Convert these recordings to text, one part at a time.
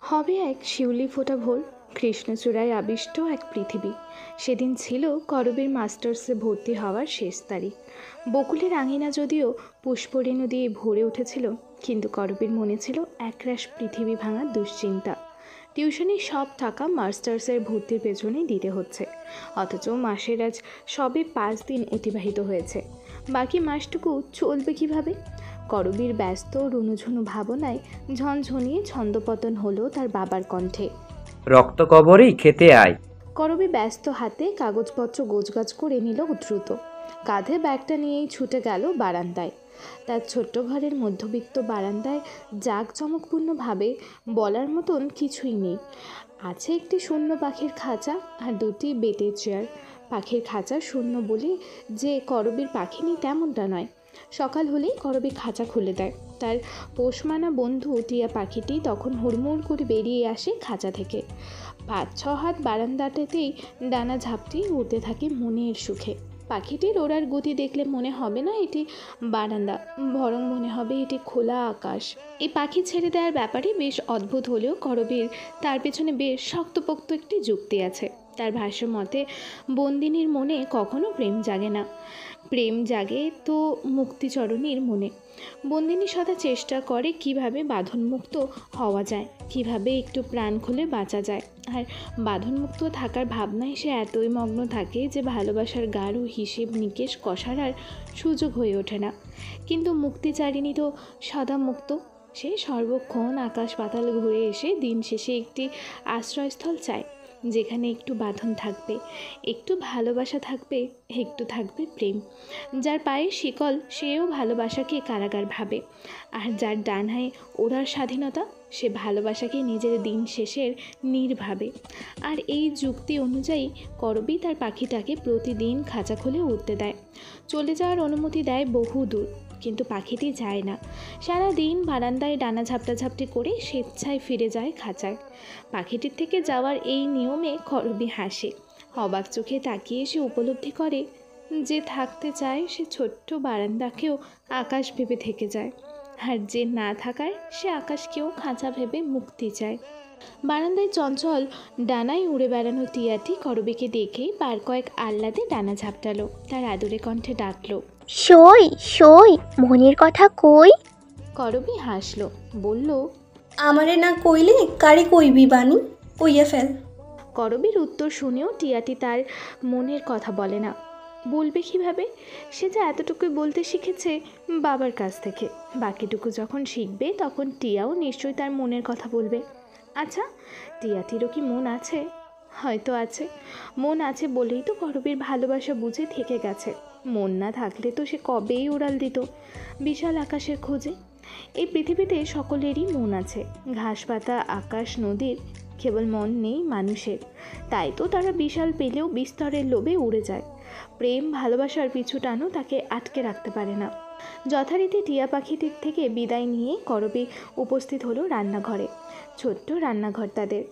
হবে এক শিউলি ফোটা ভোর, কৃষ্ণচূড়ায় আবিষ্ট এক পৃথিবী। সেদিন ছিল করবীর মাস্টার্সে ভর্তি হওয়ার শেষ তারিখ। বকুলের আঙিনা যদিও পুষ্পরেণু দিয়ে ভরে উঠেছিল, কিন্তু করবীর মনে ছিল একরাশ পৃথিবী ভাঙার দুশ্চিন্তা। টিউশনির সব টাকা মাস্টার্সের ভর্তির পেছনে দিতে হচ্ছে, অথচ মাসের আজ সবে 5 দিন অতিবাহিত হয়েছে। বাকি মাসটুকু চলবে কিভাবে? করবীর ব্যস্ত রুনুঝুনু ভাবনায় ঝনঝনিয়ে ছন্দপতন হলো তার বাবার কণ্ঠে। রক্ত কবরেই খেতে আয়। করবী ব্যস্ত হাতে কাগজপত্র গোছগাছ করে নিল দ্রুত। কাঁধে ব্যাগটা নিয়েই ছুটে গেল বারান্দায়। তার ছোট্ট ঘরের মধ্যবিত্ত বারান্দায় জাঁকজমকপূর্ণভাবে বলার মতন কিছুই নেই। আছে একটি শূন্য পাখির খাঁচা আর 2টি বেতের চেয়ার। পাখির খাঁচা শূন্য বলে যে করবীর পাখি নেই তেমনটা নয়। সকাল হলেই করবী খাঁচা খুলে দেয়। তার পোষমানা বন্ধু টিয়া পাখিটি তখন হুড়মুড় করে বেরিয়ে আসে খাঁচা থেকে। 5-6 হাত বারান্দাটাতেই ডানা ঝাপটিয়ে উড়তে থাকে মনের সুখে। পাখিটির ওড়ার গতি দেখলে মনে হবে না এটি বারান্দা, বরং মনে হবে এটি খোলা আকাশ। এই পাখি ছেড়ে দেওয়ার ব্যাপারে বেশ অদ্ভুত হলেও করবীর তার পেছনে বেশ শক্তপোক্ত একটি যুক্তি আছে। তার ভাষ্য মতে বন্দিনীর মনে কখনো প্রেম জাগে না, প্রেম জাগে তো মুক্তিচরণীর মনে। বন্দিনী সদা চেষ্টা করে কিভাবে বাঁধনমুক্ত হওয়া যায়, কিভাবে একটু প্রাণ খুলে বাঁচা যায়। আর বাঁধনমুক্ত থাকার ভাবনায় সে এতই মগ্ন থাকে যে ভালোবাসার গাঢ় হিসেব নিকেশ কষার আর সুযোগ হয়ে ওঠে না। কিন্তু মুক্তিচারিণী তো সদা মুক্ত। সে সর্বক্ষণ আকাশ পাতাল ঘুরে এসে দিন শেষে একটি আশ্রয়স্থল চায়, যেখানে একটু বাঁধন থাকবে, একটু ভালোবাসা থাকবে, একটু থাকবে প্রেম। যার পায়ে শিকল সেও ভালোবাসাকে কারাগার ভাবে, আর যার ডানায় ওড়ার স্বাধীনতা সে ভালোবাসাকে নিজের দিন শেষের নীড় ভাবে। আর এই যুক্তি অনুযায়ী করবী তার পাখিটাকে প্রতিদিন খাঁচা খুলে উড়তে দেয়, চলে যাওয়ার অনুমতি দেয় বহু দূর। কিন্তু পাখিটি যায় না। সারা দিন বারান্দায় ডানা ঝাপটাঝাপটি করে স্বেচ্ছায় ফিরে যায় খাঁচায়। পাখিটির থেকে যাওয়ার এই নিয়মে করবী হাসে। অবাক চোখে তাকিয়ে সে উপলব্ধি করে যে থাকতে চায় সে ছোট্ট বারান্দাকেও আকাশ ভেবে থেকে যায়, আর যে না থাকায় সে আকাশকেও খাঁচা ভেবে মুক্তি চায়। বারান্দায় চঞ্চল ডানায় উড়ে বেড়ানো টিয়াটি করবীকে দেখেই বার কয়েক আহ্লাদে ডানা ঝাপটালো। তার আদুরে কণ্ঠে ডাকলো, সই সই, মনের কথা কই? করবী হাসলো, বলল, আমারে না কইলে কারে কইবি বানি, কইয়া ফেল। করবীর উত্তর শুনেও টিয়াটি তার মনের কথা বলে না। বলবে কীভাবে? সে যা এতটুকুই বলতে শিখেছে বাবার কাছ থেকে। বাকিটুকু যখন শিখবে তখন টিয়াও নিশ্চয়ই তার মনের কথা বলবে। আচ্ছা, টিয়াটিরও কি মন আছে? হয়তো আছে। মন আছে বলেই তো করবীর ভালোবাসা বুঝে থেকে গেছে। মন না থাকলে তো সে কবেই উড়াল দিত বিশাল আকাশের খোঁজে। এই পৃথিবীতে সকলেরই মন আছে, ঘাস পাতা আকাশ নদীর, কেবল মন নেই মানুষের। তাই তো তারা বিশাল পেলেও বিস্তরের লোভে উড়ে যায়। প্রেম ভালোবাসার পিছু টানও তাকে আটকে রাখতে পারে না। যথারীতি টিয়া পাখিটির থেকে বিদায় নিয়ে করবী উপস্থিত হলো রান্নাঘরে। ছোট্ট রান্নাঘর তাদের,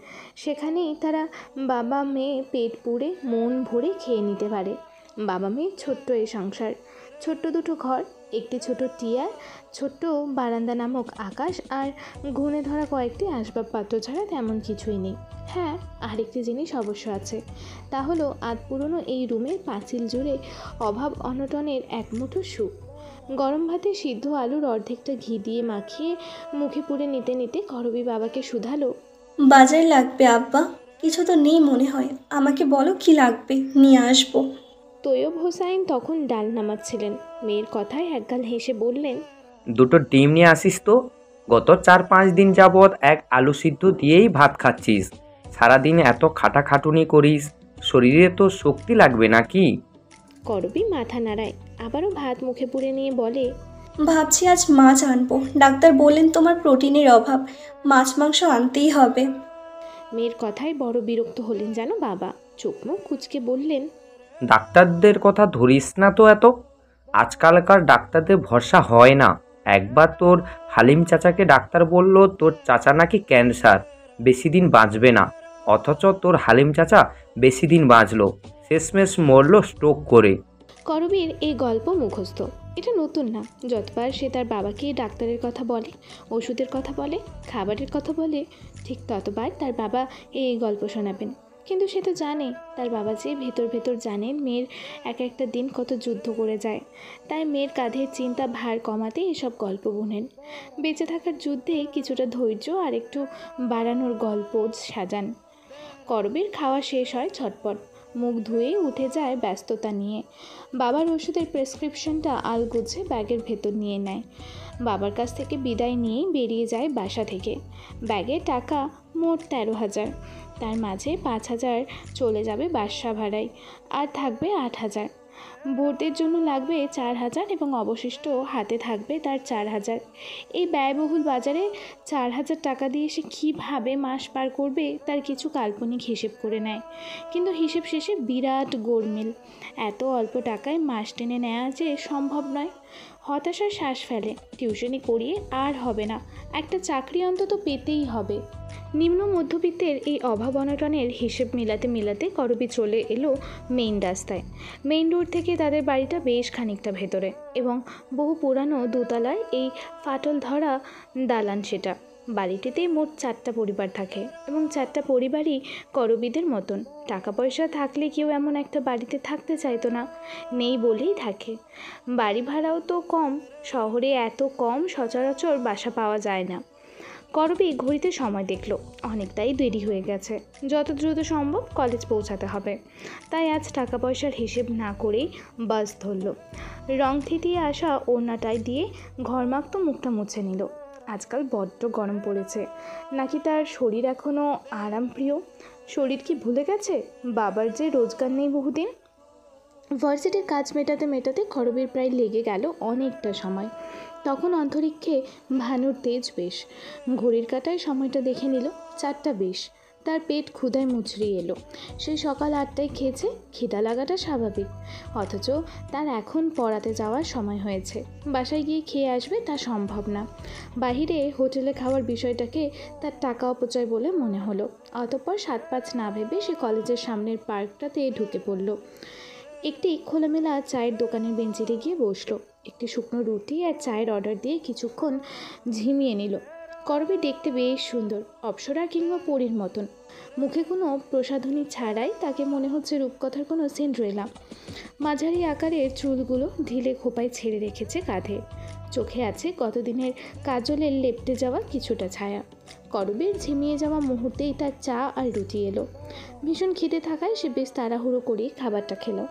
সেখানেই তারা বাবা মেয়ে পেট পুড়ে মন ভরে খেয়ে নিতে পারে। বাবা মেয়ের ছোট্ট এই সংসার, ছোট্ট দুটো ঘর, একটি ছোট টিয়া, ছোট্ট বারান্দা নামক আকাশ, আর ঘুণে ধরা কয়েকটি আসবাবপত্র ছাড়া তেমন কিছুই নেই। হ্যাঁ, আরেকটি জিনিস অবশ্য আছে, তা হলো আধ পুরনো এই রুমের পাঁচিল জুড়ে অভাব অনটনের এক মুঠো সুখ। গরম ভাতে সিদ্ধ আলুর অর্ধেকটা ঘি দিয়ে মাখিয়ে মুখে পুড়ে নিতে নিতে করবী বাবাকে শুধালো, বাজার লাগবে আব্বা, কিছু তো নেই মনে হয়, আমাকে বলো কি লাগবে, নিয়ে আসবো। তৈয়ব হোসাইন তখন ডাল নামাচ্ছিলেন। মেয়ের কথায় একগাল হেসে বললেন, 2টো ডিম নিয়ে আসিস তো। গত 4-5 দিন যাবৎ এক আলু সিদ্ধ দিয়েই ভাত খাচ্ছিস। সারাদিন এত খাটাখাটুনি করিস, শরীরে তো শক্তি লাগবে নাকি? করবী মাথা নাড়ায়, আবারও ভাত মুখে পুড়ে নিয়ে বলে, ভাবছি আজ মাছ আনবো, ডাক্তার বললেন তোমার প্রোটিনের অভাব, মাছ মাংস আনতেই হবে। মেয়ের কথায় বড় বিরক্ত হলেন যেন বাবা। চোখ মুখ কুঁচকে বললেন, ডাক্তারদের কথা ধরিস না তো এত। আজকালকার ডাক্তারদের ভরসা হয় না। একবার তোর হালিম চাচাকে ডাক্তার বলল তোর চাচা নাকি ক্যান্সার, বেশি দিন বাঁচবে না। অথচ তোর হালিম চাচা বেশি দিন বাঁচলো, শেষমেশ মরল স্ট্রোক করে। করবীর এই গল্প মুখস্থ, এটা নতুন না। যতবার সে তার বাবাকে ডাক্তারের কথা বলে, ওষুধের কথা বলে, খাবারের কথা বলে, ঠিক ততবার তার বাবা এই গল্প শোনাবেন। কিন্তু সে তো জানে তার বাবা যে ভেতর ভেতর জানেন মেয়ের এক একটা দিন কত যুদ্ধ করে যায়, তাই মেয়ের কাঁধের চিন্তা ভার কমাতে এসব গল্প বোনেন। বেঁচে থাকার যুদ্ধে কিছুটা ধৈর্য আর একটু বাড়ানোর গল্প সাজান। করবীর খাওয়া শেষ হয় ঝটপট, মুখ ধুয়ে উঠে যায় ব্যস্ততা নিয়ে। বাবার ওষুধের প্রেসক্রিপশনটা আলগোছে ব্যাগের ভেতর নিয়ে নেয়। বাবার কাছ থেকে বিদায় নিয়ে বেরিয়ে যায় বাসা থেকে। ব্যাগে টাকা মোট 13,000, তার মাঝে 5,000 চলে যাবে বাসা ভাড়ায়, আর থাকবে 8,000। ভর্তির জন্য লাগবে 4,000 এবং অবশিষ্ট হাতে থাকবে তার 4,000। এই ব্যয়বহুল বাজারে 4,000 টাকা দিয়ে সে কীভাবে মাস পার করবে তার কিছু কাল্পনিক হিসেব করে নেয়, কিন্তু হিসেব শেষে বিরাট গোলমেল। এত অল্প টাকায় মাস টেনে নেওয়া যে সম্ভব নয়। হতাশার শ্বাস ফেলে। টিউশনি করিয়ে আর হবে না, একটা চাকরি অন্তত পেতেই হবে। নিম্ন মধ্যবিত্তের এই অভাব অনটনের হিসেব মিলাতে মিলাতে করবী চলে এলো মেইন রাস্তায়। মেইন রোড থেকে তাদের বাড়িটা বেশ খানিকটা ভেতরে এবং বহু পুরানো দোতলার এই ফাটল ধরা দালান সেটা। বাড়িটিতে মোট 4টা পরিবার থাকে এবং 4টা পরিবারই করবীদের মতন। টাকা পয়সা থাকলে কেউ এমন একটা বাড়িতে থাকতে চাইতো না, নেই বলেই থাকে। বাড়ি ভাড়াও তো কম, শহরে এত কম সচরাচর বাসা পাওয়া যায় না। করবী ঘড়িতে সময় দেখল, অনেকটাই দেরি হয়ে গেছে। যত দ্রুত সম্ভব কলেজ পৌঁছাতে হবে, তাই আজ টাকা পয়সার হিসেব না করেই বাস ধরল। রং থিতিয়ে আসা ওড়নাটায় দিয়ে ঘরমাক্ত মুখটা মুছে নিল। আজকাল বড্ড গরম পড়েছে, নাকি তার শরীর এখনও আরামপ্রিয়? শরীর কি ভুলে গেছে বাবার যে রোজগার নেই বহুদিন? ভার্সিটির কাজ মেটাতে মেটাতে করবীর প্রায় লেগে গেল অনেকটা সময়। তখন অন্তরিক্ষে ভানুর তেজ বেশ। ঘড়ির কাঁটায় সময়টা দেখে নিল 4:20। তার পেট ক্ষুধায় মুচড়িয়ে এলো। সেই সকাল 8টায় খেয়েছে, খিদা লাগাটা স্বাভাবিক, অথচ তার এখন পড়াতে যাওয়ার সময় হয়েছে। বাসায় গিয়ে খেয়ে আসবে তা সম্ভব না। বাহিরে হোটেলে খাওয়ার বিষয়টাকে তার টাকা অপচয় বলে মনে হলো। অতঃপর 7-5 না ভেবে সে কলেজের সামনের পার্কটাতে ঢুকে পড়ল। একটি খোলামেলা চায়ের দোকানের বেঞ্চিতে গিয়ে বসলো। একটি শুকনো রুটি আর চায়ের অর্ডার দিয়ে কিছুক্ষণ ঝিমিয়ে নিল। করবী দেখতে বেশ সুন্দর, অপ্সরা কিংবা পরীর মতন। মুখে কোনো প্রসাধনী ছাড়াই তাকে মনে হচ্ছে রূপকথার কোনো সিন্ড্রেলা। মাঝারি আকারের চুলগুলো ঢিলে খোপায় ছেড়ে রেখেছে কাঁধে। চোখে আছে কতদিনের কাজলের লেপ্টে যাওয়া কিছুটা ছায়া। করবীর ঝিমিয়ে যাওয়া মুহূর্তেই তার চা আর রুটি এলো। ভীষণ খিদে থাকায় সে বেশ তাড়াহুড়ো করে খাবারটা খেলো।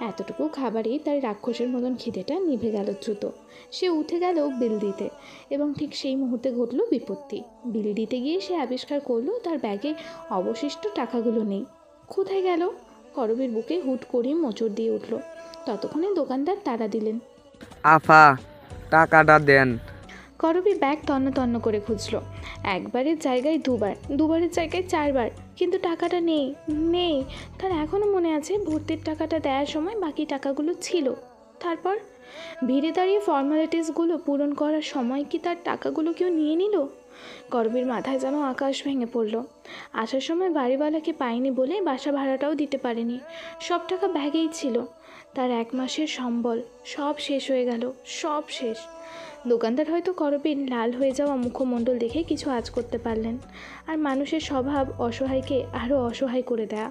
এতটুকু খাবারেই তার রাক্ষসের মতন খিদেটা নিভে গেল দ্রুত। সে উঠে গেল বিল দিতে এবং ঠিক সেই মুহূর্তে ঘটল বিপত্তি। বিল দিতে গিয়ে সে আবিষ্কার করলো তার ব্যাগে অবশিষ্ট টাকাগুলো নেই। কোথায় গেল? করবীর বুকে হুট করে মোচড় দিয়ে উঠল। ততক্ষণে দোকানদার তাড়া দিলেন, আফা টাকাটা দেন। করবী ব্যাগ তন্ন তন্ন করে খুঁজল। একবারের জায়গায় দুবার, দুবারের জায়গায় 4বার, কিন্তু টাকাটা নেই। নেই। তার এখনও মনে আছে ভর্তির টাকাটা দেওয়ার সময় বাকি টাকাগুলো ছিল। তারপর ভিড়ে দাঁড়িয়ে ফর্মালিটিসগুলো পূরণ করার সময় কি তার টাকাগুলো কেউ নিয়ে নিল? করবীর মাথায় যেন আকাশ ভেঙে পড়ল। আসার সময় বাড়িওয়ালাকে পায়নি বলে বাসা ভাড়াটাও দিতে পারেনি। সব টাকা ব্যাগেই ছিল। তার 1 মাসের সম্বল সব শেষ হয়ে গেল, সব শেষ। দোকানদার হয়তো করবীর লাল হয়ে যাওয়া মুখমণ্ডল দেখে কিছু আঁচ করতে পারলেন। আর মানুষের স্বভাব অসহায়কে আরও অসহায় করে দেয়া।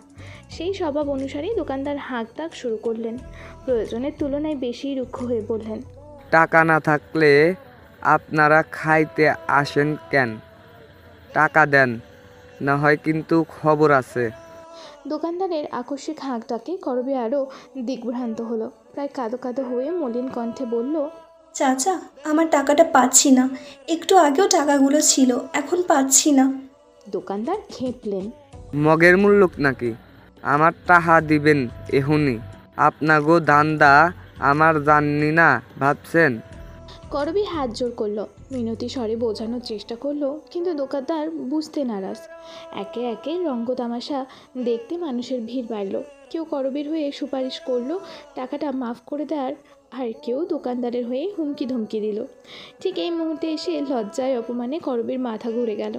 সেই স্বভাব অনুসারেই দোকানদার হাঁক ডাক শুরু করলেন। প্রয়োজনের তুলনায় বেশি রুক্ষ হয়ে বললেন, টাকা না থাকলে আপনারা খাইতে আসেন কেন? টাকা দেন, না হয় কিন্তু খবর আছে। দোকানদারের আকস্মিক হাঁক ডাকে করবী আরও দিগ্ভ্রান্ত হলো। প্রায় কাঁদো কাঁদো হয়ে মলিন কণ্ঠে বলল, চাচা, আমার টাকাটা পাচ্ছি না। একটু আগেও টাকাগুলো ছিল, এখন পাচ্ছি না। দোকানদার খেপলেন, মগের মূল্যক নাকি? আমার টাহা দিবেন এখনই। আপনাগো দান্দা আমার জাননি না ভাবছেন? করবী হাত জোর করলো, মিনতি স্বরে বোঝানোর চেষ্টা করলো, কিন্তু দোকানদার বুঝতে নারাজ। একে একে রঙ্গ তামাশা দেখতে মানুষের ভিড় বাড়ল। কেউ করবীর হয়ে সুপারিশ করলো টাকাটা মাফ করে দেওয়ার, আর কেউ দোকানদারের হয়ে হুমকি ধমকি দিল। ঠিক এই মুহূর্তে এসে লজ্জায় অপমানে করবীর মাথা ঘুরে গেল।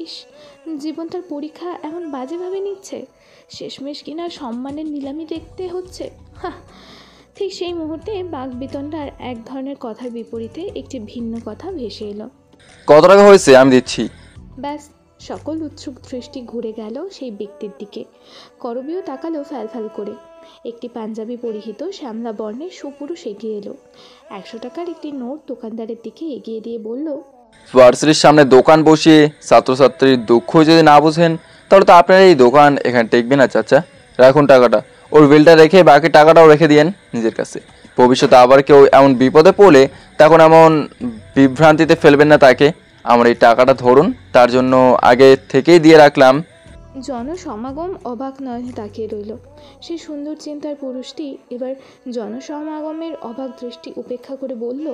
ইস, জীবন তার পরীক্ষা এমন বাজেভাবে নিচ্ছে। শেষমেশ কিনা সম্মানের নিলামি দেখতে হচ্ছে। হা, ঠিক সেই মুহূর্তে বাকবিতণ্ডার এক ধরনের কথার বিপরীতে একটি ভিন্ন কথা ভেসে এলো। কত টাকা হয়েছে আমি দিচ্ছি। ব্যাস, সকল উৎসুক দৃষ্টি ঘুরে গেল সেই ব্যক্তির দিকে। করবীও তাকালো ফ্যালফ্যাল করে। একটি পাঞ্জাবি পরিহিত শ্যামলা বর্ণের সুপুরুষ এগিয়ে এলো। 100 টাকার একটি নোট দোকানদারের দিকে এগিয়ে দিয়ে বলল, ভার্সিটির সামনে দোকান বসিয়ে ছাত্রছাত্রীর দুঃখ যদি না বুঝেন তাহলে তো আপনার এই দোকান এখানে টেকবে না চাচা। রাখুন টাকাটা, ওর বিলটা রেখে বাকি টাকাটাও রেখে দিয়েন নিজের কাছে। ভবিষ্যতে আবার কেউ এমন বিপদে পড়লে তখন এমন বিভ্রান্তিতে ফেলবেন না তাকে। আমার এই টাকাটা ধরুন, তার জন্য আগে থেকেই দিয়ে রাখলাম। জনসমাগম অবাক নয়নে তাকিয়ে রইল। সেই সুন্দর চিন্তার পুরুষটি এবার জনসমাগমের অবাক দৃষ্টি উপেক্ষা করে বলল,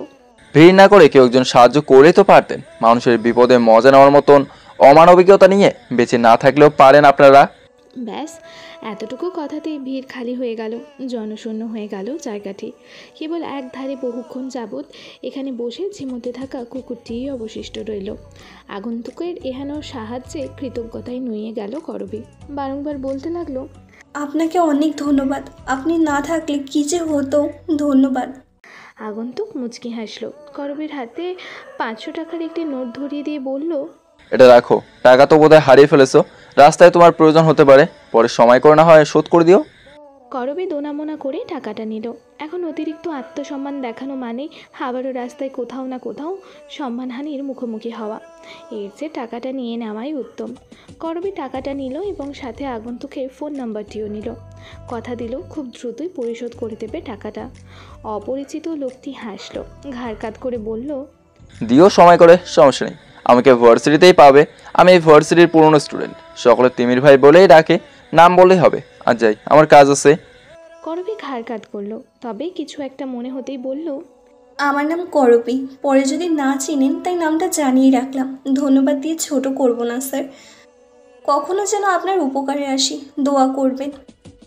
ভিড় না করে কেউ একজন সাহায্য করেই তো পারতেন। মানুষের বিপদে মজা নেওয়ার মতন অমানবিকতা নিয়ে বেঁচে না থাকলেও পারেন আপনারা। ব্যাস, এতটুকু কথাতেই ভিড় খালি হয়ে গেল, জনশূন্য হয়ে গেল জায়গাটি। কেবল একধারে বহুক্ষণ যাবৎ এখানে বসে ঝিমোতে থাকা কুকুরটিই অবশিষ্ট রইল। আগন্তুকের এহেন সাহায্যে কৃতজ্ঞতায় নুয়ে গেল করবী। বারংবার বলতে লাগলো, আপনাকে অনেক ধন্যবাদ, আপনি না থাকলে কী যে হতো। ধন্যবাদ। আগন্তুক মুচকি হাসলো। করবীর হাতে 500 টাকার একটি নোট ধরিয়ে দিয়ে বলল, এটা রাখো, টাকা তো বোধহয় হারিয়ে ফেলেছো। রাস্তায় তোমার প্রয়োজন হতে পারে, পরে সময় করে না হয় শোধ করে দিও। করবী দোনামোনা করে টাকাটা নিল। এখন অতিরিক্ত আত্মসম্মান দেখানো মানে আবারও রাস্তায় কোথাও না কোথাও সম্মানহানির মুখোমুখি হওয়া। এর চেয়ে টাকাটা নিয়ে নেওয়াই উত্তম। করবী টাকাটা নিল এবং সাথে আগন্তুকের ফোন নাম্বারটিও নিল। কথা দিল খুব দ্রুতই পরিশোধ করে দেবে টাকাটা। অপরিচিত লোকটি হাসলো, ঘাড় কাত করে বলল, দিও সময় করে, সমস্যা নেই। আমাকে ভার্সিটিতেই পাবে, আমি এই ভার্সিটির পুরনো স্টুডেন্ট। সকলে তিমির ভাই বলেই ডাকে, নাম বলেই হবে। আর যাই, আমার কাজ আছে। করবী ঘাড় কাত করলো, তবে কিছু একটা মনে হতেই বলল, আমার নাম করবী, পরে যদি না চিনেন তাই নামটা জানিয়ে রাখলাম। ধন্যবাদ দিয়ে ছোট করব না স্যার, কখনো যেন আপনার উপকারে আসি, দোয়া করবেন।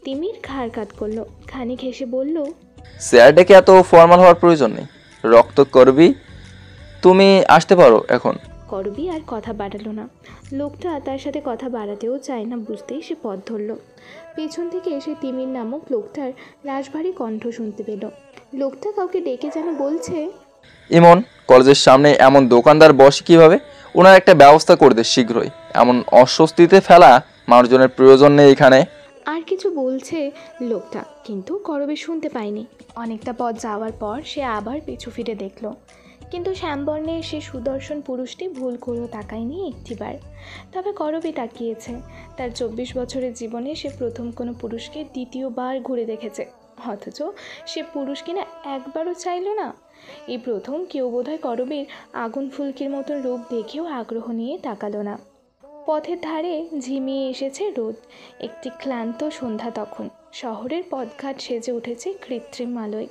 তিমির ঘাড় কাত করলো, খানিক হেসে বলল, স্যার ডেকে এত ফর্মাল হওয়ার প্রয়োজন নেই। রক্ত করবি, তুমি আসতে পারো এখন। করবী আর কথা বাড়ালো না। লোকটা তার সাথে কথা বাড়াতেও চায় না বুঝতেই সে পথ ধরল। পেছন থেকে এসে তিমির নামক লোকটার রাশভারী কণ্ঠ শুনতে পেল। লোকটা কাউকে ডেকে যেন বলছে, ইমন, কলেজের সামনে এমন দোকানদার বসে কিভাবে? ওনার একটা ব্যবস্থা করে দে শীঘ্রই। এমন অস্বস্তিতে ফেলা মানুষজনের প্রয়োজন নেই এখানে। আর কিছু বলছে লোকটা, কিন্তু করবী শুনতে পায়নি। অনেকটা পথ যাওয়ার পর সে আবার পিছু ফিরে দেখল, কিন্তু শ্যামবর্ণের সে সুদর্শন পুরুষটি ভুল করেও তাকায়নি একটিবার। তবে করবী তাকিয়েছে। তার 24 বছরের জীবনে সে প্রথম কোনো পুরুষকে দ্বিতীয়বার ঘুরে দেখেছে, অথচ সে পুরুষ কিনা একবারও চাইল না। এই প্রথম কেউ বোধহয় করবীর আগুন ফুলকির মতন রূপ দেখেও আগ্রহ নিয়ে তাকালো না। পথের ধারে ঝিমিয়ে এসেছে রোদ। একটি ক্লান্ত সন্ধ্যা তখন। শহরের পথঘাট সেজে উঠেছে কৃত্রিম আলোয়।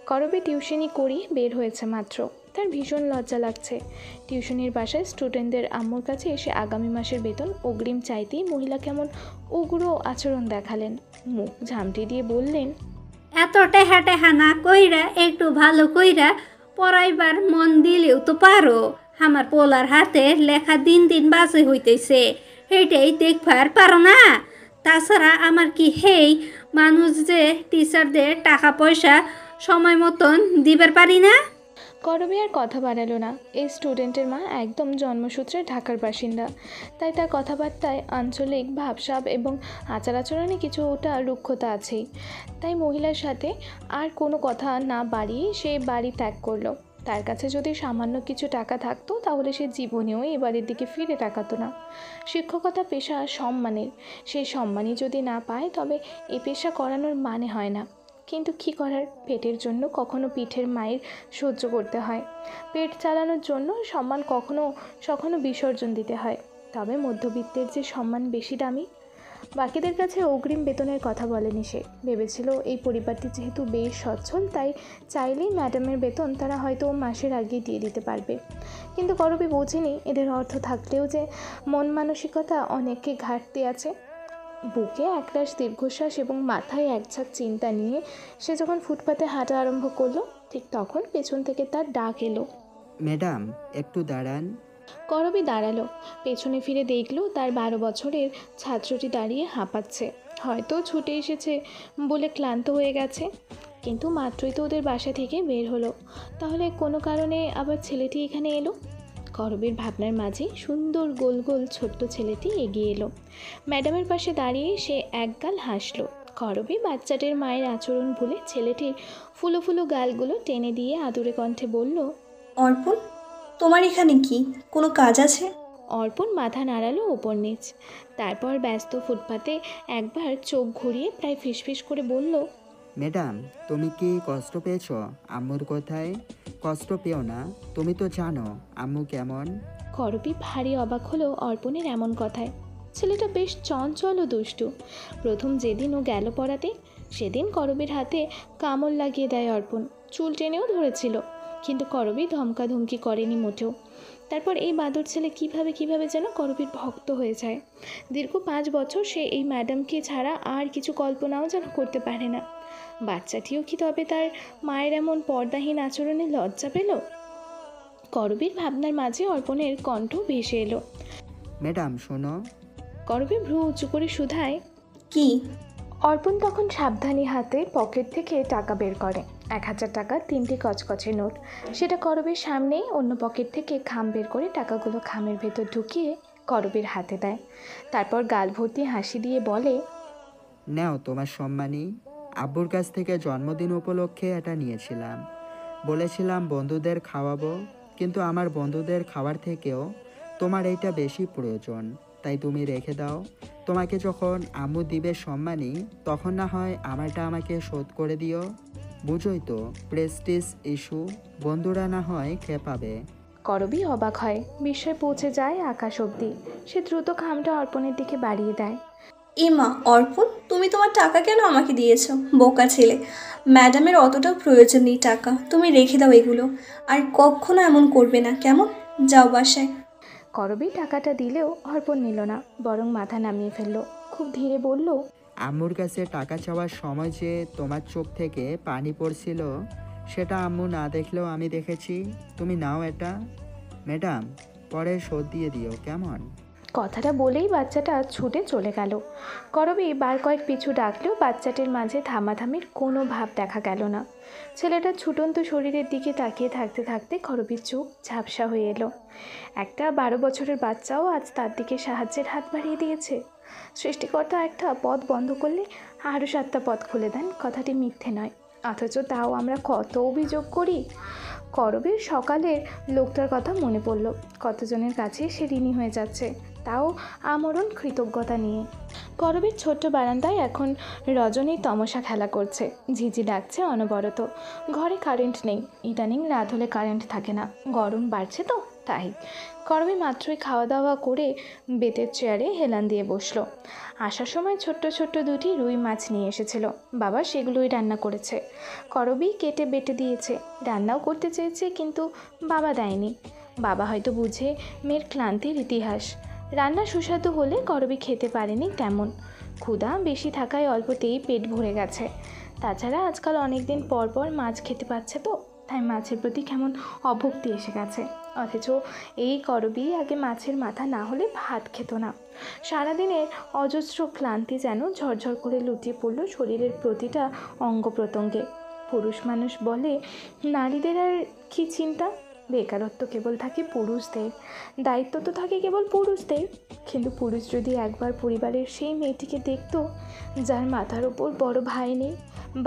করবী টিউশনি করিয়ে বের হয়েছে মাত্র। তার ভীষণ লজ্জা লাগছে। টিউশনির বাসায় স্টুডেন্টদের আম্মুর কাছে এসে আগামী মাসের বেতন অগ্রিম চাইতেই মহিলা কেমন উগ্র আচরণ দেখালেন। মুখ ঝামটি দিয়ে বললেন, এত টেহা টেহা না কইরা একটু ভালো কইরা পড়াইবার মন দিলেও তো পারো। আমার পোলার হাতে লেখা দিন দিন বাজে হইতেছে, সেইটাই দেখবার পারো না। তাছাড়া আমার কি হেই মানুষ যে টিচারদের টাকা পয়সা সময় মতন দিবার পারি না? করবী আর কথা বাড়ালো না। এই স্টুডেন্টের মা একদম জন্মসূত্রে ঢাকার বাসিন্দা, তাই তার কথাবার্তায় আঞ্চলিক ভাবসাব এবং আচার আচরণে কিছুটা রুক্ষতা আছেই। তাই মহিলার সাথে আর কোনো কথা না বাড়িয়ে সে বাড়ি ত্যাগ করলো। তার কাছে যদি সামান্য কিছু টাকা থাকতো তাহলে সে জীবনেও এই বাড়ির দিকে ফিরে তাকাতো না। শিক্ষকতা পেশা সম্মানের, সেই সম্মানই যদি না পায় তবে এ পেশা করানোর মানে হয় না। কিন্তু কী করার, পেটের জন্য কখনো পিঠের মায়ের সহ্য করতে হয়, পেট চালানোর জন্য সম্মান কখনো বিসর্জন দিতে হয়। তবে মধ্যবিত্তের যে সম্মান বেশি দামি। বাকিদের কাছে অগ্রিম বেতনের কথা বলেনি সে। ভেবেছিল এই পরিবারটি যেহেতু বেশ সচ্ছল, তাই চাইলেই ম্যাডামের বেতন তারা হয়তো মাসের আগেই দিয়ে দিতে পারবে। কিন্তু করবী বোঝেনি এদের অর্থ থাকলেও যে মন মানসিকতা অনেককে ঘাটতি আছে। বুকে একরাশ দীর্ঘশ্বাস এবং মাথায় একঝাঁক চিন্তা নিয়ে সে যখন ফুটপাতে হাঁটা আরম্ভ করলো, ঠিক তখন পেছন থেকে তার ডাক এলো, ম্যাডাম একটু দাঁড়ান। করবী দাঁড়ালো। পেছনে ফিরে দেখলো তার 12 বছরের ছাত্রটি দাঁড়িয়ে হাঁপাচ্ছে। হয়তো ছুটে এসেছে বলে ক্লান্ত হয়ে গেছে। কিন্তু মাত্রই তো ওদের বাসা থেকে বের হলো, তাহলে কোনো কারণে আবার ছেলেটি এখানে এলো। করবীর ভাবনার মাঝে সুন্দর গোল গোল ছোট্ট ছেলেটি এগিয়ে এলো। ম্যাডামের পাশে দাঁড়িয়ে সে একগাল হাসলো। করবী বাচ্চাটির মায়ের আচরণ ভুলে ছেলেটির ফুলো ফুলো গালগুলো টেনে দিয়ে আদুরে কণ্ঠে বলল, অর্পণ, তোমার এখানে কি কোনো কাজ আছে? অর্পণ মাথা নাড়ালো ওপর নিচ, তারপর ব্যস্ত ফুটপাতে একবার চোখ ঘুরিয়ে প্রায় ফিসফিস করে বলল, ম্যাডাম, তুমি কি কষ্ট পেয়েছ আম্মুর কথায়? কষ্ট পেও না, তুমি তো জানো আম্মু কেমন। করবী ভারী অবাক হলো অর্পণের এমন কথায়। ছেলেটা বেশ চঞ্চল ও দুষ্টু। প্রথম যেদিন ও গেল পড়াতে, সেদিন করবীর হাতে কামড় লাগিয়ে দেয় অর্পণ। চুল টেনেও ধরেছিল, কিন্তু করবী ধমকাধমকি করেনি মোটেও। তারপর এই বাদর ছেলে কিভাবে যেন করবীর ভক্ত হয়ে যায়। দীর্ঘ 5 বছর সে এই ম্যাডামকে ছাড়া আর কিছু কল্পনাও যেন করতে পারে না। বাচ্চাটিও কি তবে তার মায়ের এমন পর্দাহীন আচরণে লজ্জা পেল? করবীর ভাবনার মাঝে অর্পণের কণ্ঠ ভেসে এলো। ম্যাডাম শোনো। করবী ভ্রু উঁচু করে শুধায়, কি? অর্পণ তখন সাবধানী হাতে পকেট থেকে টাকা বের করে। 1000 টাকার 3টি কচকচে নোট। সেটা করবীর সামনেই অন্য পকেট থেকে খাম বের করে টাকাগুলো খামের ভেতর ঢুকিয়ে করবীর হাতে দেয়। তারপর গাল ভর্তি হাসি দিয়ে বলে, নাও তোমার সম্মানী। আব্বুর কাছ থেকে জন্মদিন উপলক্ষে এটা নিয়েছিলাম। বলেছিলাম বন্ধুদের খাওয়াবো, কিন্তু আমার বন্ধুদের খাওয়ার থেকেও তোমার এইটা বেশি প্রয়োজন, তাই তুমি রেখে দাও। তোমাকে যখন আম্মু দিবে সম্মানী, তখন না হয় আমারটা আমাকে শোধ করে দিও। বুঝোই তো, প্রেস্টিজ ইস্যু, বন্ধুরা না হয় খেপাবে। করবী অবাক হয়, বিস্ময় পৌঁছে যায় আকাশ অবধি। সে দ্রুত খামটা অর্পণের দিকে বাড়িয়ে দেয়। এমা অর্পণ, তুমি তোমার টাকা কেন আমাকে দিয়েছো? বোকা ছেলে, ম্যাডামের অতটাও প্রয়োজন নেই টাকা, তুমি রেখে দাও এগুলো। আর কখনো এমন করবে না, কেমন? যাও বাসায়। করবী টাকাটা দিলেও অর্পণ নিল না, বরং মাথা নামিয়ে ফেলল। খুব ধীরে বলল, আম্মুর কাছে টাকা চাওয়ার সময় যে তোমার চোখ থেকে পানি পড়ছিল, সেটা আম্মু না দেখলেও আমি দেখেছি। তুমি নাও এটা, ম্যাডাম, পরে শোধ দিয়ে দিও, কেমন? কথাটা বলেই বাচ্চাটা ছুটে চলে গেল। করবী বার কয়েক পিছু ডাকলেও বাচ্চাটির মাঝে থামাথামির কোনো ভাব দেখা গেল না। ছেলেটার ছুটন্ত শরীরের দিকে তাকিয়ে থাকতে থাকতে করবীর চোখ ঝাপসা হয়ে এলো। একটা 12 বছরের বাচ্চাও আজ তার দিকে সাহায্যের হাত বাড়িয়ে দিয়েছে। সৃষ্টিকর্তা একটা পথ বন্ধ করলে আরও 7টা পথ খুলে দেন, কথাটি মিথ্যে নয়। অথচ তাও আমরা কত অভিযোগ করি। করবীর সকালের লোকটার কথা মনে পড়ল। কতজনের কাছে সে ঋণী হয়ে যাচ্ছে, তাও আমরণ কৃতজ্ঞতা নিয়ে। করবীর ছোট্ট বারান্দায় এখন রজনী তমসা খেলা করছে। ঝিঝি ডাকছে অনবরত। ঘরে কারেন্ট নেই, ইদানিং রাত হলে কারেন্ট থাকে না, গরম বাড়ছে তো তাই। করবী মাত্রই খাওয়া দাওয়া করে বেতের চেয়ারে হেলান দিয়ে বসলো। আসার সময় ছোট্ট ছোট্ট 2টি রুই মাছ নিয়ে এসেছিল। বাবা সেগুলোই রান্না করেছে। করবী কেটে বেটে দিয়েছে, রান্নাও করতে চেয়েছে, কিন্তু বাবা দেয়নি। বাবা হয়তো বুঝে মেয়ের ক্লান্তির ইতিহাস। রান্না সুস্বাদু হলে করবী খেতে পারেনি তেমন। ক্ষুধা বেশি থাকায় অল্পতেই পেট ভরে গেছে। তাছাড়া আজকাল অনেক দিন পর পর মাছ খেতে পাচ্ছে তো, তাই মাছের প্রতি কেমন অভক্তি এসে গেছে। অথচ এই করবী আগে মাছের মাথা না হলে ভাত খেত না। সারাদিনের অজস্র ক্লান্তি যেন ঝরঝর করে লুটিয়ে পড়ল শরীরের প্রতিটা অঙ্গ প্রত্যঙ্গে। পুরুষ মানুষ বলে, নারীদের আর কি চিন্তা, বেকারত্ব কেবল থাকে পুরুষদের, দায়িত্ব তো থাকে কেবল পুরুষদের। কিন্তু পুরুষ যদি একবার পরিবারের সেই মেয়েটিকে দেখতো যার মাথার ওপর বড় ভাই নেই,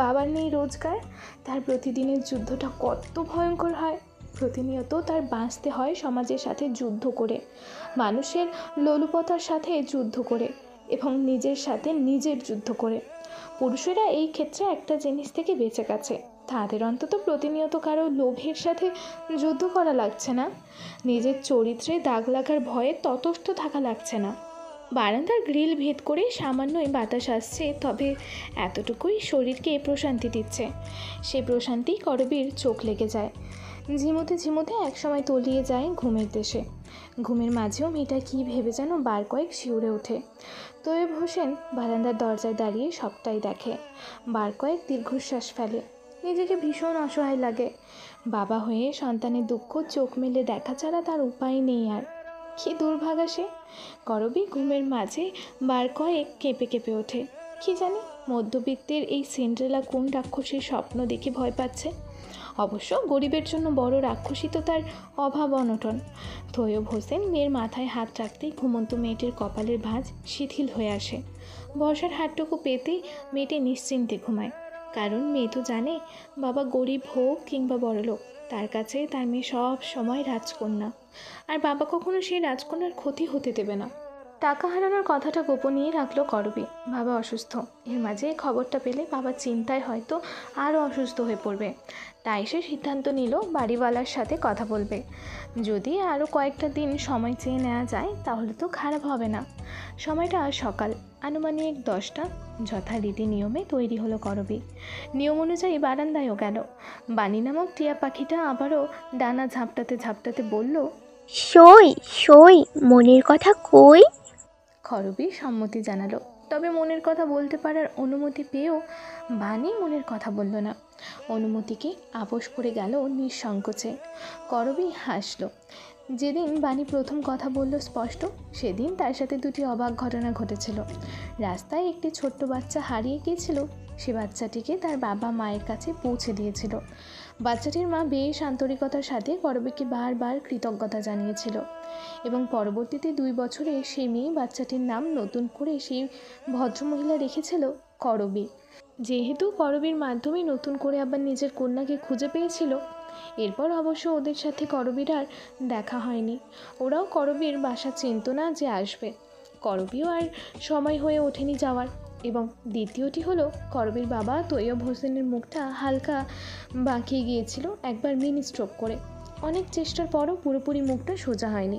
বাবার নেই রোজগার, তার প্রতিদিনের যুদ্ধটা কত ভয়ঙ্কর হয়। প্রতিনিয়ত তার বাঁচতে হয় সমাজের সাথে যুদ্ধ করে, মানুষের লোলুপতার সাথে যুদ্ধ করে, এবং নিজের সাথে নিজের যুদ্ধ করে। পুরুষেরা এই ক্ষেত্রে একটা জিনিস থেকে বেঁচে গেছে, তাদের অন্তত প্রতিনিয়ত কারো লোভের সাথে যুদ্ধ করা লাগছে না, নিজের চরিত্রে দাগ লাগার ভয়ে ততস্থ থাকা লাগছে না। বারান্দার গ্রিল ভেদ করে সামান্যই বাতাস আসছে, তবে এতটুকুই শরীরকে প্রশান্তি দিচ্ছে। সে প্রশান্তি করবীর চোখ লেগে যায়। ঝিমুতে ঝিমুতে একসময় তলিয়ে যায় ঘুমের দেশে। ঘুমের মাঝেও মেয়েটা কী ভেবে যেন বার কয়েক শিউরে ওঠে। তৈয়ব হোসেন বারান্দার দরজায় দাঁড়িয়ে সবটাই দেখে। বার কয়েক দীর্ঘশ্বাস ফেলে। নিজেকে ভীষণ অসহায় লাগে। বাবা হয়ে সন্তানের দুঃখ চোখ মেলে দেখা ছাড়া তার উপায় নেই আর। কী দুর্ভাগা সে। করবী ঘুমের মাঝে বার কয়েক কেঁপে কেঁপে ওঠে। কি জানি মধ্যবিত্তের এই সিন্ড্রেলা কোন রাক্ষসীর স্বপ্ন দেখে ভয় পাচ্ছে? অবশ্য গরিবের জন্য বড় রাক্ষসী তো তার অভাব অনটন। তৈয়ব হোসেন মেয়ের মাথায় হাত রাখতেই ঘুমন্ত মেয়েটির কপালের ভাঁজ শিথিল হয়ে আসে। বর্ষার হাতটুকু পেতেই মেয়েটি নিশ্চিন্তে ঘুমায়, কারণ মেয়ে তো জানে বাবা গরিব হোক কিংবা বড়লোক, তার কাছে তার মেয়ে সব সময় রাজকন্যা, আর বাবা কখনো সেই রাজকন্যার ক্ষতি হতে দেবে না। টাকা হারানোর কথাটা গোপনীয় রাখলো করবী। বাবা অসুস্থ, এর মাঝে এই খবরটা পেলে বাবা চিন্তায় হয়তো আরও অসুস্থ হয়ে পড়বে। তাই সে সিদ্ধান্ত নিল বাড়িওয়ালার সাথে কথা বলবে। যদি আরও কয়েকটা দিন সময় চেয়ে নেওয়া যায় তাহলে তো খারাপ হবে না। সময়টা সকাল আনুমানিক 10টা। যথারীতি নিয়মে তৈরি হলো করবী। নিয়ম অনুযায়ী বারান্দায়ও গেল। বাণী নামক টিয়া পাখিটা আবারও ডানা ঝাপটাতে ঝাপটাতে বলল, সই সই মনের কথা কই? করবী সম্মতি জানালো, তবে মনের কথা বলতে পারার অনুমতি পেয়েও বাণী মনের কথা বলল না। অনুমতিকে আপোস করে গেল নিঃসংকোচে। করবী হাসল। যেদিন বাণী প্রথম কথা বলল স্পষ্ট, সেদিন তার সাথে দুটি অবাক ঘটনা ঘটেছিল। রাস্তায় একটি ছোট্ট বাচ্চা হারিয়ে গিয়েছিল, সে বাচ্চাটিকে তার বাবা মায়ের কাছে পৌঁছে দিয়েছিল। বাচ্চাটির মা বেশ আন্তরিকতার সাথে করবীকে বারবার কৃতজ্ঞতা জানিয়েছিল, এবং পরবর্তীতে 2 বছরে সেই মেয়ে বাচ্চাটির নাম নতুন করে সেই ভদ্রমহিলা রেখেছিল করবী। যেহেতু করবীর মাধ্যমে নতুন করে আবার নিজের কন্যাকে খুঁজে পেয়েছিল, এরপর অবশ্য ওদের সাথে করবীর আর দেখা হয়নি। ওরাও করবীর বাসা চিনত না যে আসবে। করবীও আর সময় হয়ে ওঠেনি যাওয়ার। এবং দ্বিতীয়টি হলো, করবীর বাবা তৈয়ব হোসেনের মুখটা হালকা বাঁকিয়ে গিয়েছিল একবার মিনি স্ট্রোক করে। অনেক চেষ্টার পরও পুরোপুরি মুখটা সোজা হয়নি,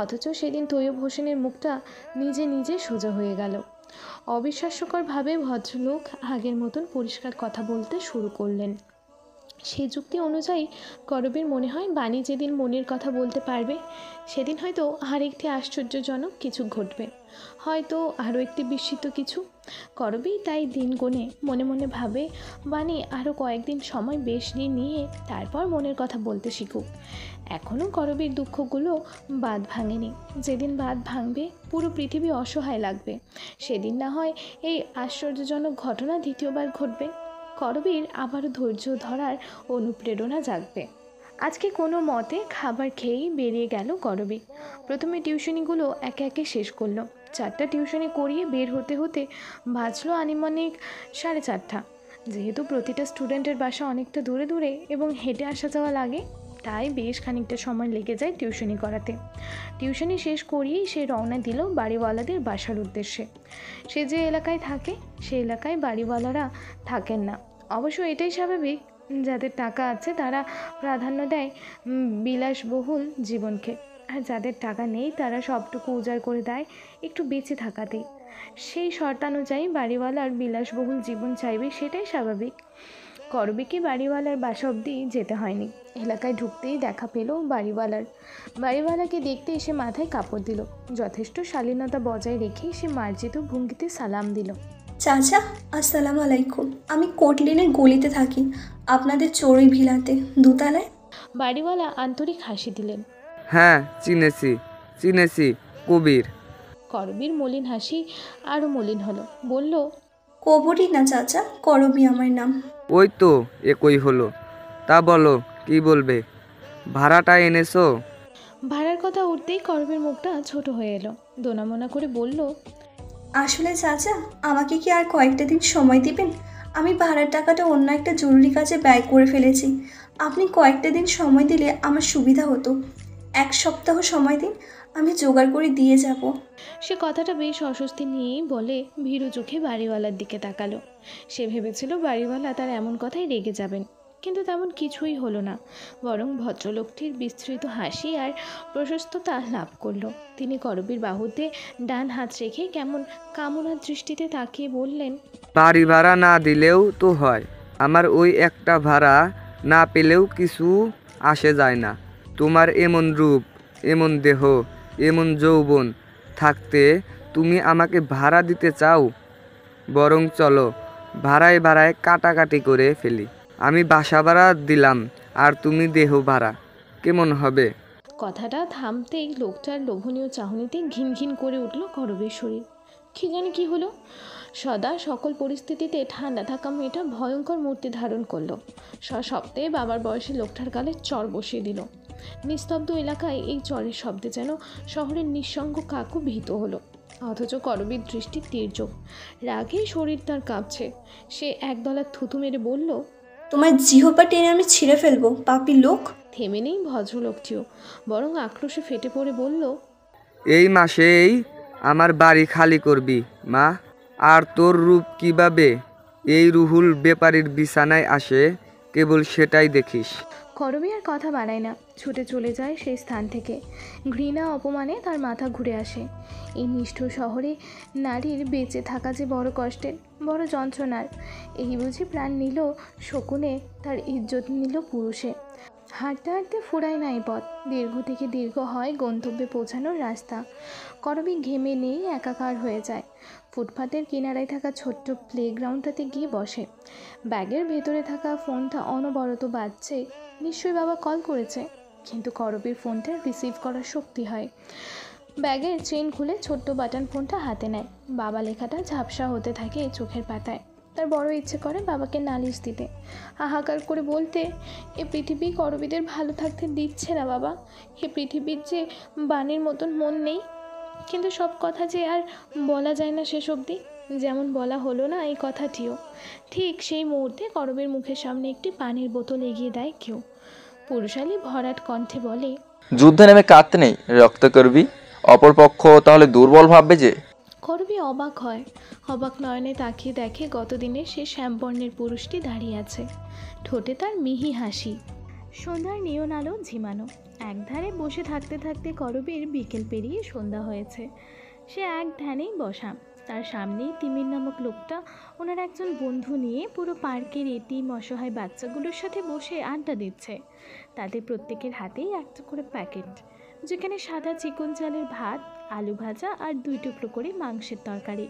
অথচ সেদিন তৈয়ব হোসেনের মুখটা নিজে নিজে সোজা হয়ে গেল। অবিশ্বাস্যকরভাবে ভদ্রলোক আগের মতন পরিষ্কার কথা বলতে শুরু করলেন। সেই যুক্তি অনুযায়ী করবীর মনে হয় বাণী যেদিন মনের কথা বলতে পারবে, সেদিন হয়তো আরেকটি আশ্চর্যজনক কিছু ঘটবে, হয়তো আরও একটি বিস্মিত কিছু। করবী তাই দিন গুনে মনে মনে ভাবে বাণী আরও কয়েকদিন সময় বেশ দিন নিয়ে তারপর মনের কথা বলতে শিখুক। এখনও করবীর দুঃখগুলো বাঁধ ভাঙেনি। যেদিন বাঁধ ভাঙবে পুরো পৃথিবী অসহায় লাগবে, সেদিন না হয় এই আশ্চর্যজনক ঘটনা দ্বিতীয়বার ঘটবে। করবীর আবারও ধৈর্য ধরার অনুপ্রেরণা জাগবে। আজকে কোনো মতে খাবার খেয়েই বেরিয়ে গেল করবী। প্রথমে টিউশনিগুলো একে একে শেষ করলো। 4টা টিউশনি করিয়ে বের হতে হতে বাজলো আনুমানিক 4:30। যেহেতু প্রতিটা স্টুডেন্টের বাসা অনেকটা দূরে দূরে এবং হেঁটে আসা যাওয়া লাগে, তাই বেশ খানিকটা সময় লেগে যায় টিউশনি করাতে। টিউশনি শেষ করিয়েই সে রওনা দিল বাড়িওয়ালাদের বাসার উদ্দেশ্যে। সে যে এলাকায় থাকে সে এলাকায় বাড়িওয়ালারা থাকেন না। অবশ্য এটাই স্বাভাবিক, যাদের টাকা আছে তারা প্রাধান্য দেয় বিলাসবহুল জীবনকে, আর যাদের টাকা নেই তারা সবটুকু উজাড় করে দেয় একটু বেঁচে থাকাতেই। সেই শর্তানুযায়ী বাড়িওয়ালার বিলাসবহুল জীবন চাইবে, সেটাই স্বাভাবিক। করবীকে বাড়িওয়ালার বাসা অবধি যেতে হয়নি। এলাকায় ঢুকতেই দেখা পেল বাড়িওয়ালাকে দেখতে এসে মাথায় কাপড় দিল। যথেষ্ট শালীনতা বজায় রেখেই সে মার্জিত ভঙ্গিতে সালাম দিল। চাচা, আসসালামু আলাইকুম। আমি কোটলিনের গলিতে থাকি, আপনাদের চড়ুই ভিলাতে, 2 তলায়। বাড়িওয়ালা আন্তরিক হাসি দিলেন। হ্যাঁ, চিনেছি, কবির। করবীর মলিন হাসি আরও মলিন হলো, বলল, কবরই না চাচা, করবী আমার নাম। ওই তো একই হলো। তা বলো, কি বলবে? ভাড়াটা এনেছো? ভাড়ার কথা উঠতেই করবীর মুখটা ছোট হয়ে এলো। দোনামোনা করে বলল, আসলে চাচা, আমাকে কি আর কয়েকটা দিন সময় দিবেন? আমি ভাড়ার টাকাটা অন্য একটা জরুরি কাজে ব্যয় করে ফেলেছি। আপনি কয়েকটা দিন সময় দিলে আমার সুবিধা হতো। 1 সপ্তাহ সময় দিন, আমি জোগাড় করে দিয়ে যাব। সে কথাটা বেশ অস্বস্তি নিয়েই বলে ভীরু চোখে বাড়িওয়ালার দিকে তাকালো। সে ভেবেছিল বাড়িওয়ালা তার এমন কথাই রেগে যাবেন, কিন্তু তেমন কিছুই হলো না। বরং ভদ্রলোকটির বিস্তৃত হাসি আর প্রশস্ততা লাভ করলো। তিনি করবীর বাহুতে ডান হাত রেখে কেমন কামনার দৃষ্টিতে তাকিয়ে বললেন, বাড়ি ভাড়া না দিলেও তো হয়। আমার ওই একটা ভাড়া না পেলেও কিছু আসে যায় না। তোমার এমন রূপ, এমন দেহ, এমন যৌবন থাকতে তুমি আমাকে ভাড়া দিতে চাও? বরং চলো ভাড়ায় কাটাকাটি করে ফেলি। আমি বাসা ভাড়া দিলাম আর তুমি দেহ ভাড়া, কেমন হবে? কথাটা থামতেই লোকটার লোভনীয় চাহনিতে ঘিন ঘিন করে উঠল করবীর শরীর। কি জানি কি হলো, সদা সকল পরিস্থিতিতে ঠান্ডা থাকা মেয়েটা ভয়ঙ্কর মূর্তি ধারণ করলো। সপ্তাহে বাবার বয়সী লোকটার গালে চর বসিয়ে দিল। নিস্তব্ধ এলাকায় এই চরের শব্দে যেন শহরের নিঃসঙ্গ কাকু ভীত হলো। অথচ করবীর দৃষ্টি তীর্যক, রাগে শরীর তার কাঁপছে। সে একদলা থুতু মেরে বলল, তোমার জিহ্বা টেনে আমি ছিঁড়ে ফেলবো, পাপী লোক। থেমে নেই ভদ্রলোকটিও, বরং আক্রোশে ফেটে পড়ে বলল, এই মাসেই আমার বাড়ি খালি করবি মা। আর তোর রূপ কিভাবে এই রুহুল ব্যাপারীর বিছানায় আসে, কেবল সেটাই দেখিস। করবী আর কথা বাড়ায় না, ছুটে চলে যায় সেই স্থান থেকে। ঘৃণা অপমানে তার মাথা ঘুরে আসে। এই নিষ্ঠুর শহরে নারীর বেঁচে থাকা যে বড় কষ্টের, বড় যন্ত্রণার। এই বুঝি প্রাণ নিল শকুনে, তার ইজ্জত নিল পুরুষে। হাঁটতে হাঁটতে ফুরায় না এই পথ, দীর্ঘ থেকে দীর্ঘ হয় গন্তব্যে পৌঁছানোর রাস্তা। করবী ঘেমে নেই একাকার হয়ে যায়। ফুটপাতের কিনারায় থাকা ছোট্ট প্লেগ্রাউন্ডটাতে গিয়ে বসে। ব্যাগের ভেতরে থাকা ফোনটা অনবরত বাজছে। নিশ্চয়ই বাবা কল করেছে, কিন্তু করবীর ফোনটা রিসিভ করার শক্তি হয়। ব্যাগের চেন খুলে ছোট্ট বাটন ফোনটা হাতে নেয়। বাবা লেখাটা ঝাপসা হতে থাকে চোখের পাতায়। তার বড় ইচ্ছে করে বাবাকে নালিশ দিতে, হাহাকার করে বলতে, এ পৃথিবী করবীদের ভালো থাকতে দিচ্ছে না বাবা। এ পৃথিবীর যে বানের মতন মন নেই। কিন্তু সব কথা যে আর বলা যায় না শেষ অবধি। যেমন বলা হলো না এই কথাটিও। ঠিক সেই মুহূর্তে করবীর মুখের সামনে একটি পানির বোতল এগিয়ে দেয় কেউ। পুরুষালী ভরাট কণ্ঠে বলে, যুদ্ধে নেমে কাঁদতে নেই, রক্ত করবি। অপরপক্ষ তাহলে দুর্বল ভাববে যে। করবী অবাক হয়। অবাক নয়নে তাকিয়ে দেখে গতদিনের সে শ্যামবর্ণের পুরুষটি দাঁড়িয়ে আছে। ঠোঁটে তার মিহি হাসি। সন্ধ্যার নিয়ন আলো ঝিমানো। একধারে বসে থাকতে থাকতে করবীর বিকেল পেরিয়ে সন্ধ্যা হয়েছে। সে এক ধ্যানেই বসা। তার সামনেই তিমির নামক লোকটা ওনার একজন বন্ধু নিয়ে পুরো পার্কের এতিম অসহায় বাচ্চাগুলোর সাথে বসে আড্ডা দিচ্ছে। তাদের প্রত্যেকের হাতেই একটা করে প্যাকেট, যেখানে সাদা চিকন চালের ভাত, আলু ভাজা আর 2 টুকরো করে মাংসের তরকারি।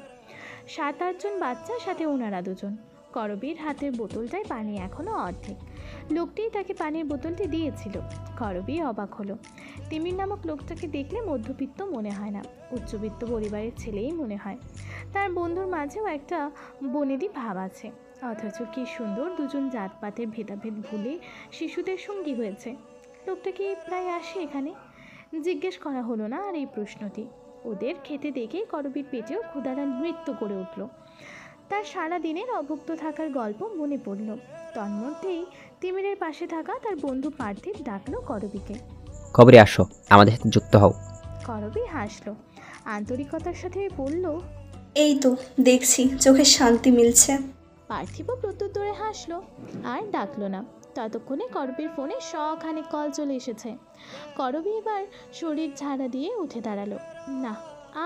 7-8 জন বাচ্চা, সাথে ওনারা 2 জন। করবীর হাতের বোতলটায় পানি এখনও অর্ধেক। লোকটিই তাকে পানির বোতলটি দিয়েছিল। করবী অবাক হলো। তিমির নামক লোকটাকে দেখলে মধ্যবিত্ত মনে হয় না, উচ্চবিত্ত পরিবারের ছেলেই মনে হয়। তার বন্ধুর মাঝেও একটা বনেদি ভাব আছে। অথচ কি সুন্দর 2 জন জাতপাতের ভেদাভেদ ভুলে শিশুদের সঙ্গী হয়েছে। লোকটা কি প্রায় আসে এখানে? জিজ্ঞেস করা হলো না আর এই প্রশ্নটি। ওদের খেতে দেখেই করবীর পেটেও ক্ষুধারা নৃত্য করে উঠল। তার সারা দিনের অভুক্ত থাকার গল্প মনে পড়ল। তন্মধ্যেই তিমিরের পাশে থাকা তার বন্ধু পার্থিব ডাকলো করবীকে, খবরে আসো, আমাদের সাথে যুক্ত হও। করবী হাসলো, আন্তরিকতার সাথে বলল, এই তো দেখছি চোখে শান্তি মিলছে। পার্থিবও প্রত্যুত্তরে হাসলো আর ডাকলো না। ততক্ষণে করবীর ফোনে শখানেক কল চলে এসেছে। করবী এবার শরীর ঝাড়া দিয়ে উঠে দাঁড়ালো। না,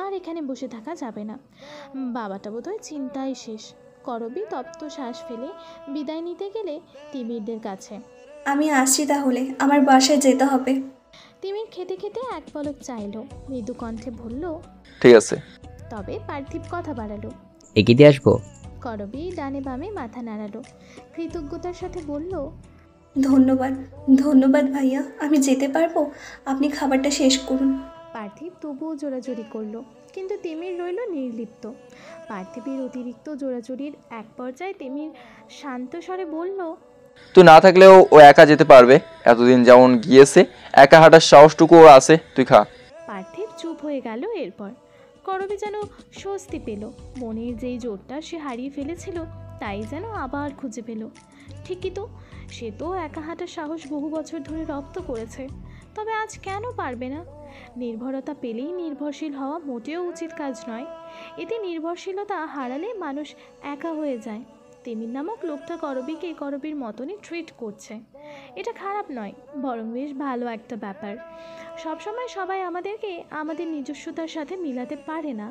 আর এখানে বসে থাকা যাবে না। বাবাটা বোধহয় চিন্তায় শেষ। করবী তপ্ত শ্বাস ফেলে বিদায় নিতে গেলে তিমিরদের কাছে, আমি আসছি তাহলে, আমার বাসায় যেতে হবে। তিমির খেতে খেতে এক পলক চাইলো, মৃদু কণ্ঠে বলল, ঠিক আছে। তবে পার্থিব কথা বাড়ালো, এগিয়ে দিয়ে আসবো। করবী ডানে বামে মাথা নাড়ালো, কৃতজ্ঞতার সাথে বলল, ধন্যবাদ ধন্যবাদ ভাইয়া, আমি যেতে পারবো? আপনি খাবারটা শেষ করুন। পার্থিব তবুও জোরাজোরি করলো, কিন্তু তিমির রইল নির্লিপ্ত। পার্থিবের অতিরিক্ত জোরাজোরির এক পর্যায়ে তিমির শান্ত স্বরে বলল, তুই না থাকলেও ও একা যেতে পারবে। এতদিন যেমন গিয়েছে, একা হাঁটার সাহসটুকু ওর আছে, তুই খা। পার্থিব চুপ হয়ে গেল। এরপর করবী যেন স্বস্তি পেল। মনের যেই জোরটা সে হারিয়ে ফেলেছিল তাই যেন আবার খুঁজে পেল। ঠিকই তো, সে তো একা হাঁটার সাহস বহু বছর ধরে রপ্ত করেছে। তবে আজ কেন পারবে না? নির্ভরতা পেলেই নির্ভরশীল হওয়া মোটেও উচিত কাজ নয়। এতে নির্ভরশীলতা হারালে মানুষ একা হয়ে যায়। তিমির নামক লোকটা করবীকে করবীর মতনই ট্রিট করছে। এটা খারাপ নয়, বরং বেশ ভালো একটা ব্যাপার। সবসময় সবাই আমাদেরকে আমাদের নিজস্বতার সাথে মিলাতে পারে না।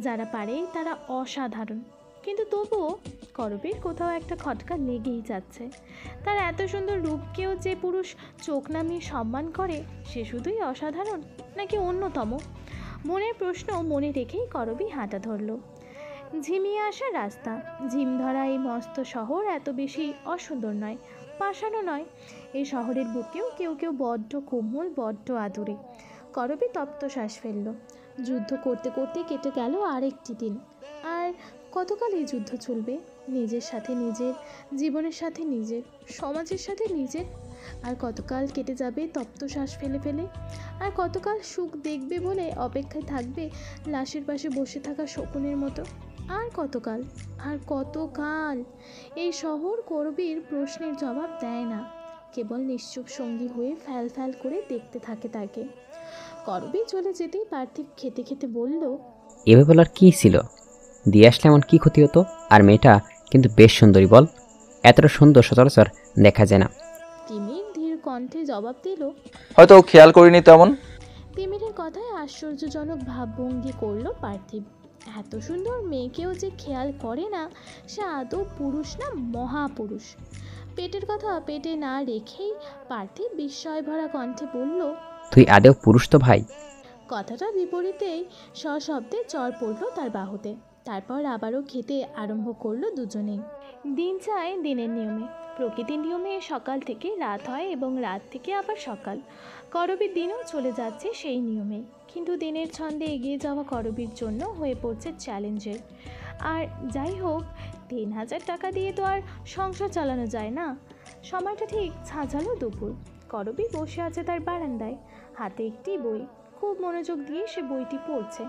যারা পারে তারা অসাধারণ। কিন্তু তবুও করবীর কোথাও একটা খটকা লেগেই যাচ্ছে। তার এত সুন্দর রূপকেও যে পুরুষ চোখ নামিয়ে সম্মান করে, সে শুধুই অসাধারণ নাকি অন্যতম? মনের প্রশ্ন মনে রেখেই করবী হাঁটা ধরল। ঝিমিয়ে আসা রাস্তা, ঝিম ধরা এই মস্ত শহর এত বেশি অসুন্দর নয়, পাষাণও নয়। এই শহরের বুকেও কেউ কেউ বড্ড কোমল, বড্ড আদুরে। করবী তপ্ত শ্বাস ফেলল। যুদ্ধ করতে করতে কেটে গেল আরেকটি দিন। আর কতকাল এই যুদ্ধ চলবে? নিজের সাথে নিজের, জীবনের সাথে নিজের, সমাজের সাথে নিজের। আর কতকাল কেটে যাবে তপ্ত শ্বাস ফেলে ফেলে? আর কতকাল সুখ দেখবে বলে অপেক্ষায় থাকবে লাশের পাশে বসে থাকা শকুনের মতো? আর কতকাল, আর কতকাল? এই শহর করবীর প্রশ্নের জবাব দেয় না, কেবল নিশ্চুপ সঙ্গী হয়ে ফ্যাল ফ্যাল করে দেখতে থাকে তাকে। করবী চলে যেতেই পার্থিব খেতে খেতে বলল, এভাবে বলার কী ছিল? দিয়ে আসলে এমন কী ক্ষতি হতো? আর মেয়েটা কিন্তু বেশ সুন্দরী বল, এতটা সুন্দর সচরাচর দেখা যায় না। তিমির ধীর কণ্ঠে জবাব দিল। হয়তো ও খেয়াল করিনি তেমন। তিমিরের কথায় আশ্চর্যজনক ভাবভঙ্গি করল পার্থিব। এত সুন্দর মেয়েকেও যে খেয়াল করে না, সে আদৌ পুরুষ না মহাপুরুষ? পেটের কথা পেটে না রেখেই পার্থিব বিস্ময় ভরা কণ্ঠে বলল, তুই আদেও পুরুষ তো ভাই? কথাটা বিপরীতেই সশব্দে চর পড়ল তার বাহুতে। তারপর আবারও খেতে আরম্ভ করলো দুজনেই। দিন যায় দিনের নিয়মে, প্রকৃতির নিয়মে সকাল থেকে রাত হয় এবং রাত থেকে আবার সকাল। করবীর দিনও চলে যাচ্ছে সেই নিয়মে, কিন্তু দিনের ছন্দে এগিয়ে যাওয়া করবীর জন্য হয়ে পড়ছে চ্যালেঞ্জের। আর যাই হোক, ৩,০০০ টাকা দিয়ে তো আর সংসার চালানো যায় না। সময়টা ঠিক ঝাঁঝালো দুপুর। করবী বসে আছে তার বারান্দায়, হাতে একটি বই। খুব মনোযোগ দিয়ে সে বইটি পড়ছে।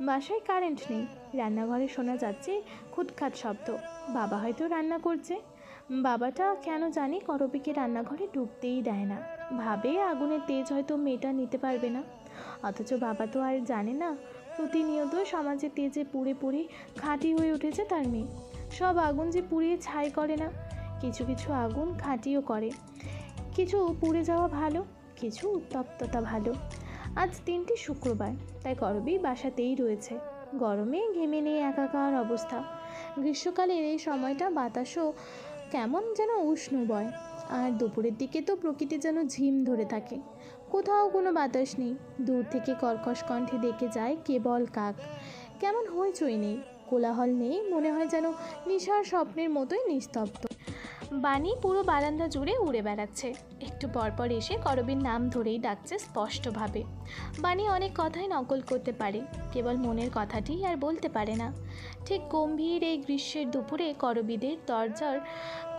বাসায় কারেন্ট নেই, রান্নাঘরে শোনা যাচ্ছে খুটখাট শব্দ। বাবা হয়তো রান্না করছে। বাবাটা কেন জানি করবীকে রান্নাঘরে ঢুকতেই দেয় না, ভাবে আগুনের তেজ হয়তো মেয়েটা নিতে পারবে না। অথচ বাবা তো আর জানে না প্রতিনিয়ত সমাজের তেজে পুড়ে পুড়ে খাঁটি হয়ে উঠেছে তার মেয়ে। সব আগুন যে পুড়িয়ে ছাই করে না, কিছু কিছু আগুন খাঁটিও করে। কিছু পুড়ে যাওয়া ভালো, কিছু উত্তপ্ততা ভালো। আজ দিনটি শুক্রবার, তাই করবী বাসাতেই রয়েছে। গরমে ঘেমে নিয়ে একাকার অবস্থা। গ্রীষ্মকালের এই সময়টা বাতাসও কেমন যেন উষ্ণ বয়। আর দুপুরের দিকে তো প্রকৃতি যেন ঝিম ধরে থাকে। কোথাও কোনো বাতাস নেই। দূর থেকে কর্কশ কণ্ঠে ডেকে যায় কেবল কাক। কেমন হইচই নেই, কোলাহল নেই, মনে হয় যেন নিশার স্বপ্নের মতোই নিস্তব্ধ। বাণী পুরো বারান্দা জুড়ে উড়ে বেড়াচ্ছে। একটু পরপর এসে করবীর নাম ধরেই ডাকছে স্পষ্টভাবে। বাণী অনেক কথাই নকল করতে পারে, কেবল মনের কথাটি আর বলতে পারে না। ঠিক গম্ভীর এই গ্রীষ্মের দুপুরে করবীদের দরজার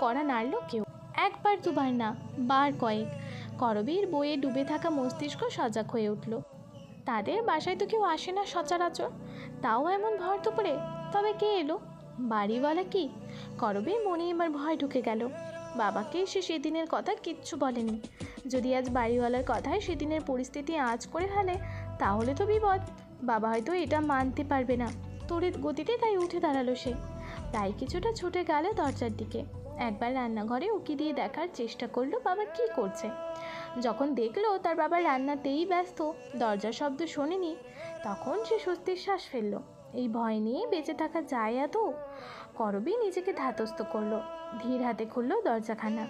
কড়া নাড়ল কেউ। একবার দুবার না, বার কয়েক। করবীর বইয়ে ডুবে থাকা মস্তিষ্ক সজাগ হয়ে উঠল। তাদের বাসায় তো কেউ আসে না সচরাচর, তাও এমন ভর দুপুরে। তবে কে এলো? বাড়িওয়ালা কি? করবীর মনে এবার ভয় ঢুকে গেল। বাবাকে সে সেদিনের কথা কিচ্ছু বলেনি। যদি আজ বাড়িওয়ালার কথায় সেদিনের পরিস্থিতি আঁচ করে ফেলে, তাহলে তো বিপদ। বাবা হয়তো এটা মানতে পারবে না। তড়িৎ গতিতে তাই উঠে দাঁড়ালো সে। তাই কিছুটা ছুটে গেল দরজার দিকে। একবার রান্নাঘরে উকি দিয়ে দেখার চেষ্টা করলো বাবা কি করছে। যখন দেখলো তার বাবা রান্নাতেই ব্যস্ত, দরজার শব্দ শোনেনি, তখন সে স্বস্তির শ্বাস ফেলল। এই ভয় নিয়ে বেঁচে থাকা যায় এত? করবী নিজেকে ধাতস্থ করলো। ধীর হাতে খুলল দরজাখানা।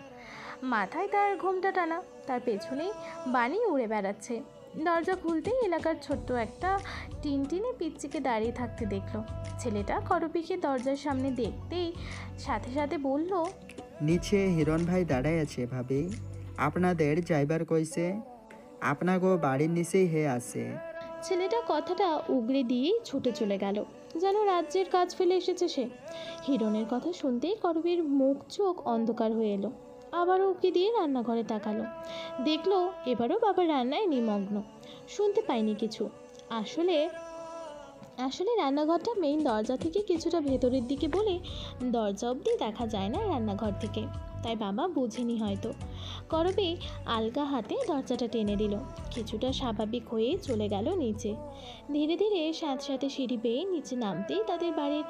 মাথায় তার ঘোমটা টানা, তার পেছনেই বাণী উড়ে বেড়াচ্ছে। দরজা খুলতেই এলাকার ছোট্ট একটা টিনটিনে পিচ্চিকে দাঁড়িয়ে থাকতে দেখলো। ছেলেটা করবীকে দরজার সামনে দেখতেই সাথে সাথে বলল, নিচে হিরণ ভাই দাঁড়ায় আছে ভাবি, আপনাদের যাইবার কইছে, আপনাগো বাড়ির নিচেই হে আছে। ছেলেটা কথাটা উগরে দিয়েই ছুটে চলে গেল, যেন রাজ্যের কাজ ফেলে এসেছে সে। হিরণের কথা শুনতেই করবীর মুখ চোখ অন্ধকার হয়ে এলো। আবারও উকি দিয়ে রান্নাঘরে তাকালো। দেখলো এবারও বাবা রান্নায় নিমগ্ন। শুনতে পায়নি কিছু। আসলে রান্নাঘরটা মেইন দরজা থেকে কিছুটা ভেতরের দিকে বলে দরজা অবধি দেখা যায় না রান্নাঘর থেকে, তাই বাবা বুঝেনি হয়তো। করবী আলগা হাতে দরজাটা টেনে দিল। কিছুটা স্বাভাবিক হয়ে চলে গেল নিচে। ধীরে ধীরে সাথে সিঁড়ি বেয়ে নিচে নামতেই তাদের বাড়ির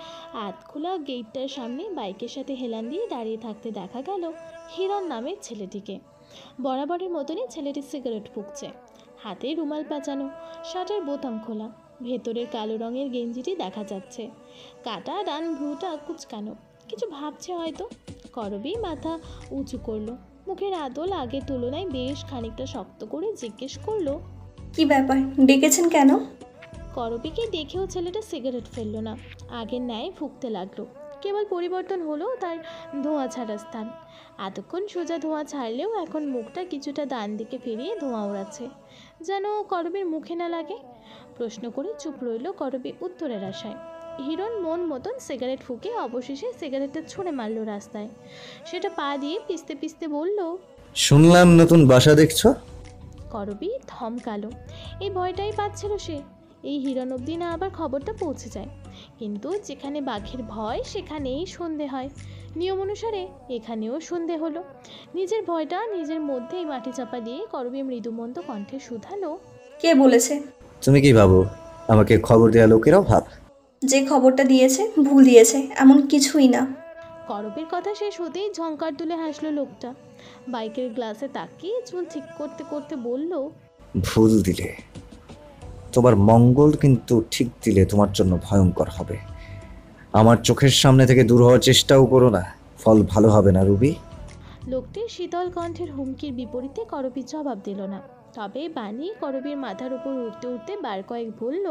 আধখোলা গেটটার সামনে বাইকের সাথে হেলান দিয়ে দাঁড়িয়ে থাকতে দেখা গেল হিরণ নামের ছেলেটিকে। বরাবরের মতনই ছেলেটি সিগারেট ফুঁকছে, হাতে রুমাল পেঁচানো, শার্টের বোতাম খোলা, ভেতরের কালো রঙের গেঞ্জিটি দেখা যাচ্ছে। কাটা ডান ভ্রুটা কুচকানো, কিছু ভাবছে হয়তো। করবী মাথা উঁচু করলো, মুখের আদল আগের তুলনায় বেশ খানিকটা শক্ত করে জিজ্ঞেস করলো, কি ব্যাপার, ডেকেছেন কেন? করবীকে দেখেও ছেলেটা সিগারেট ফেললো না, আগের ন্যায় ফুঁকতে লাগলো। কেবল পরিবর্তন হলো তার ধোঁয়া ছাড়া স্থান। এতক্ষণ সোজা ধোঁয়া ছাড়লেও এখন মুখটা কিছুটা ডান দিকে ফিরিয়ে ধোঁয়া ওড়াচ্ছে। যেন করবীর মুখে না লাগে। প্রশ্ন করে চুপ রইল করবী উত্তরের আশায়। হিরণ মন মতন সিগারেট ফুঁকে অবশেষে সিগারেটটা ছুঁড়ে মারল রাস্তায়। সেটা পা দিয়ে পিষতে পিষতে বলল, শুনলাম নতুন বাসা দেখছো। করবী থমকালো। এই ভয়টাই পাচ্ছিল সে, এই হিরণ অবধি না আবার খবরটা পৌঁছে যায়। কিন্তু যেখানে বাঘের ভয় সেখানেই সন্ধে হয়। নিয়ম অনুসারে এখানেও সন্ধে হলো। নিজের ভয়টা নিজের মধ্যেই মাটি চাপা দিয়ে করবী মৃদুমন্দ কণ্ঠে শুধালো, কে বলেছে? তুমি কি ভাবো আমাকে খবর দেওয়া লোকেরাও ভাব? যে খবরটা দিয়েছে ভুল দিয়েছে, এমন কিছুই না। করবীর কথা শেষ হতেই ঝংকার তুলে হাসলো লোকটা। বাইকের গ্লাসে তাকিয়ে চুল ঠিক করতে করতে বলল, ভুল দিলে তোমার মঙ্গল, কিন্তু ঠিক দিলে তোমার জন্য ভয়ঙ্কর হবে। আমার চোখের সামনে থেকে দূর হওয়ার চেষ্টাও করো না, ফল ভালো হবে না রুবি। লোকটির শীতল কণ্ঠের হুমকির বিপরীতে করবী জবাব দিল না। তবে বাণী করবীর মাথার উপর উঠতে উঠতে বার কয়েক বলল,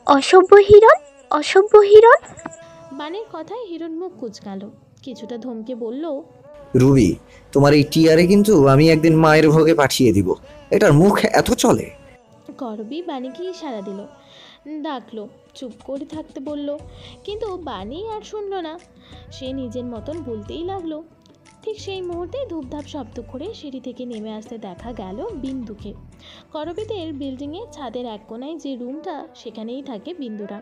অসভ্য হিরণ, অসভ্য হিরণ। বাণীর কথায় হিরণ মুখ কুঁচকালো, কিছুটা ধমকে বলল, রুবি, তোমার এই টিয়ারে কিন্তু আমি একদিন মায়ের ভোগে পাঠিয়ে দিব। এটার মুখ এত চলে। করবী বাণীকে ইশারা দিল, ডাকলো, চুপ করে থাকতে বলল। কিন্তু বাণী আর শুনল না। সে নিজের মতন বলতেই লাগলো। ঠিক সেই মুহূর্তে ধূপধাপ শব্দ করে সিঁড়ি থেকে নেমে আসতে দেখা গেল বিন্দুকে। করবীদের বিল্ডিংয়ের ছাদের এক কোনায় যে রুমটা, সেখানেই থাকে বিন্দুরা।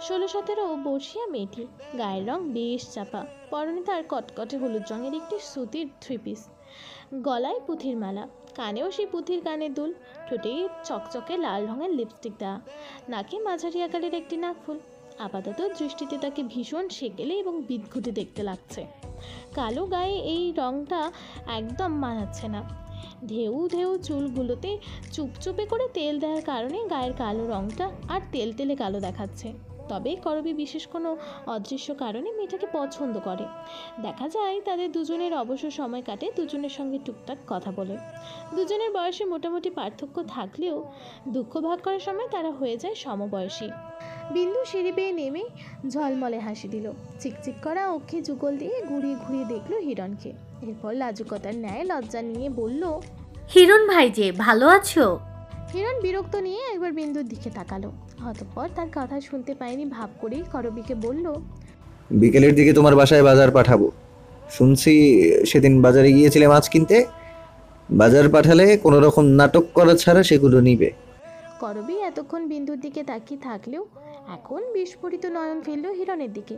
16-17 বর্ষিয়া মেয়েটি, গায়ের রং বেশ চাপা, পরনে তার কটকটে হলুদ রঙের একটি সুতির 3 পিস, গলায় পুঁথির মালা, কানেও সেই পুঁথির কানের দুল, ঠোঁটে চকচকে লাল রঙের লিপস্টিক দেওয়া, নাকে মাঝারি আকারের একটি নাকফুল। আপাতত দৃষ্টিতে তাকে ভীষণ সেকেলে এবং বিদঘুটে দেখতে লাগছে। কালো গায়ে এই রঙটা একদম মানাচ্ছে না। ঢেউ ঢেউ চুলগুলোতে চুপচুপে করে তেল দেওয়ার কারণে গায়ের কালো রঙটা আর তেলতেলে কালো দেখাচ্ছে। তবে করবী বিশেষ কোনো অদৃশ্য কারণে মেয়েটাকে পছন্দ করে। দেখা যায় তাদের দুজনের অবসর সময় কাটে দুজনের সঙ্গে টুকটাক কথা বলে। দুজনের বয়সে মোটামুটি পার্থক্য থাকলেও দুঃখ ভাগ করার সময় তারা হয়ে যায় সমবয়সী। বিন্দু সিঁড়ি বেয়ে নেমে ঝলমলে হাসি দিল। চিকচিক করা অক্ষে যুগল দিয়ে ঘুরিয়ে ঘুরিয়ে দেখল হিরণকে। এরপর লাজুকতার ন্যায় লজ্জা নিয়ে বলল, হিরণ ভাই যে, ভালো আছো? হিরণ বিরক্ত নিয়ে একবার বিন্দুর দিকে তাকালো। অতঃপর তার কথা শুনতে পায়নি ভাব করেই করবীকে বলল, বিকেলের দিকে তোমার বাসায় বাজার পাঠাবো। শুনছি সেদিন বাজারে গিয়েছিলে মাছ কিনতে। বাজার পাঠালে কোনো রকম নাটক করা ছাড়া সেগুলো নিবে। করবী এতক্ষণ বিন্দুর দিকে তাকিয়ে থাকলেও এখন বিস্ফোরিত নয়ন ফেলল হিরণের দিকে।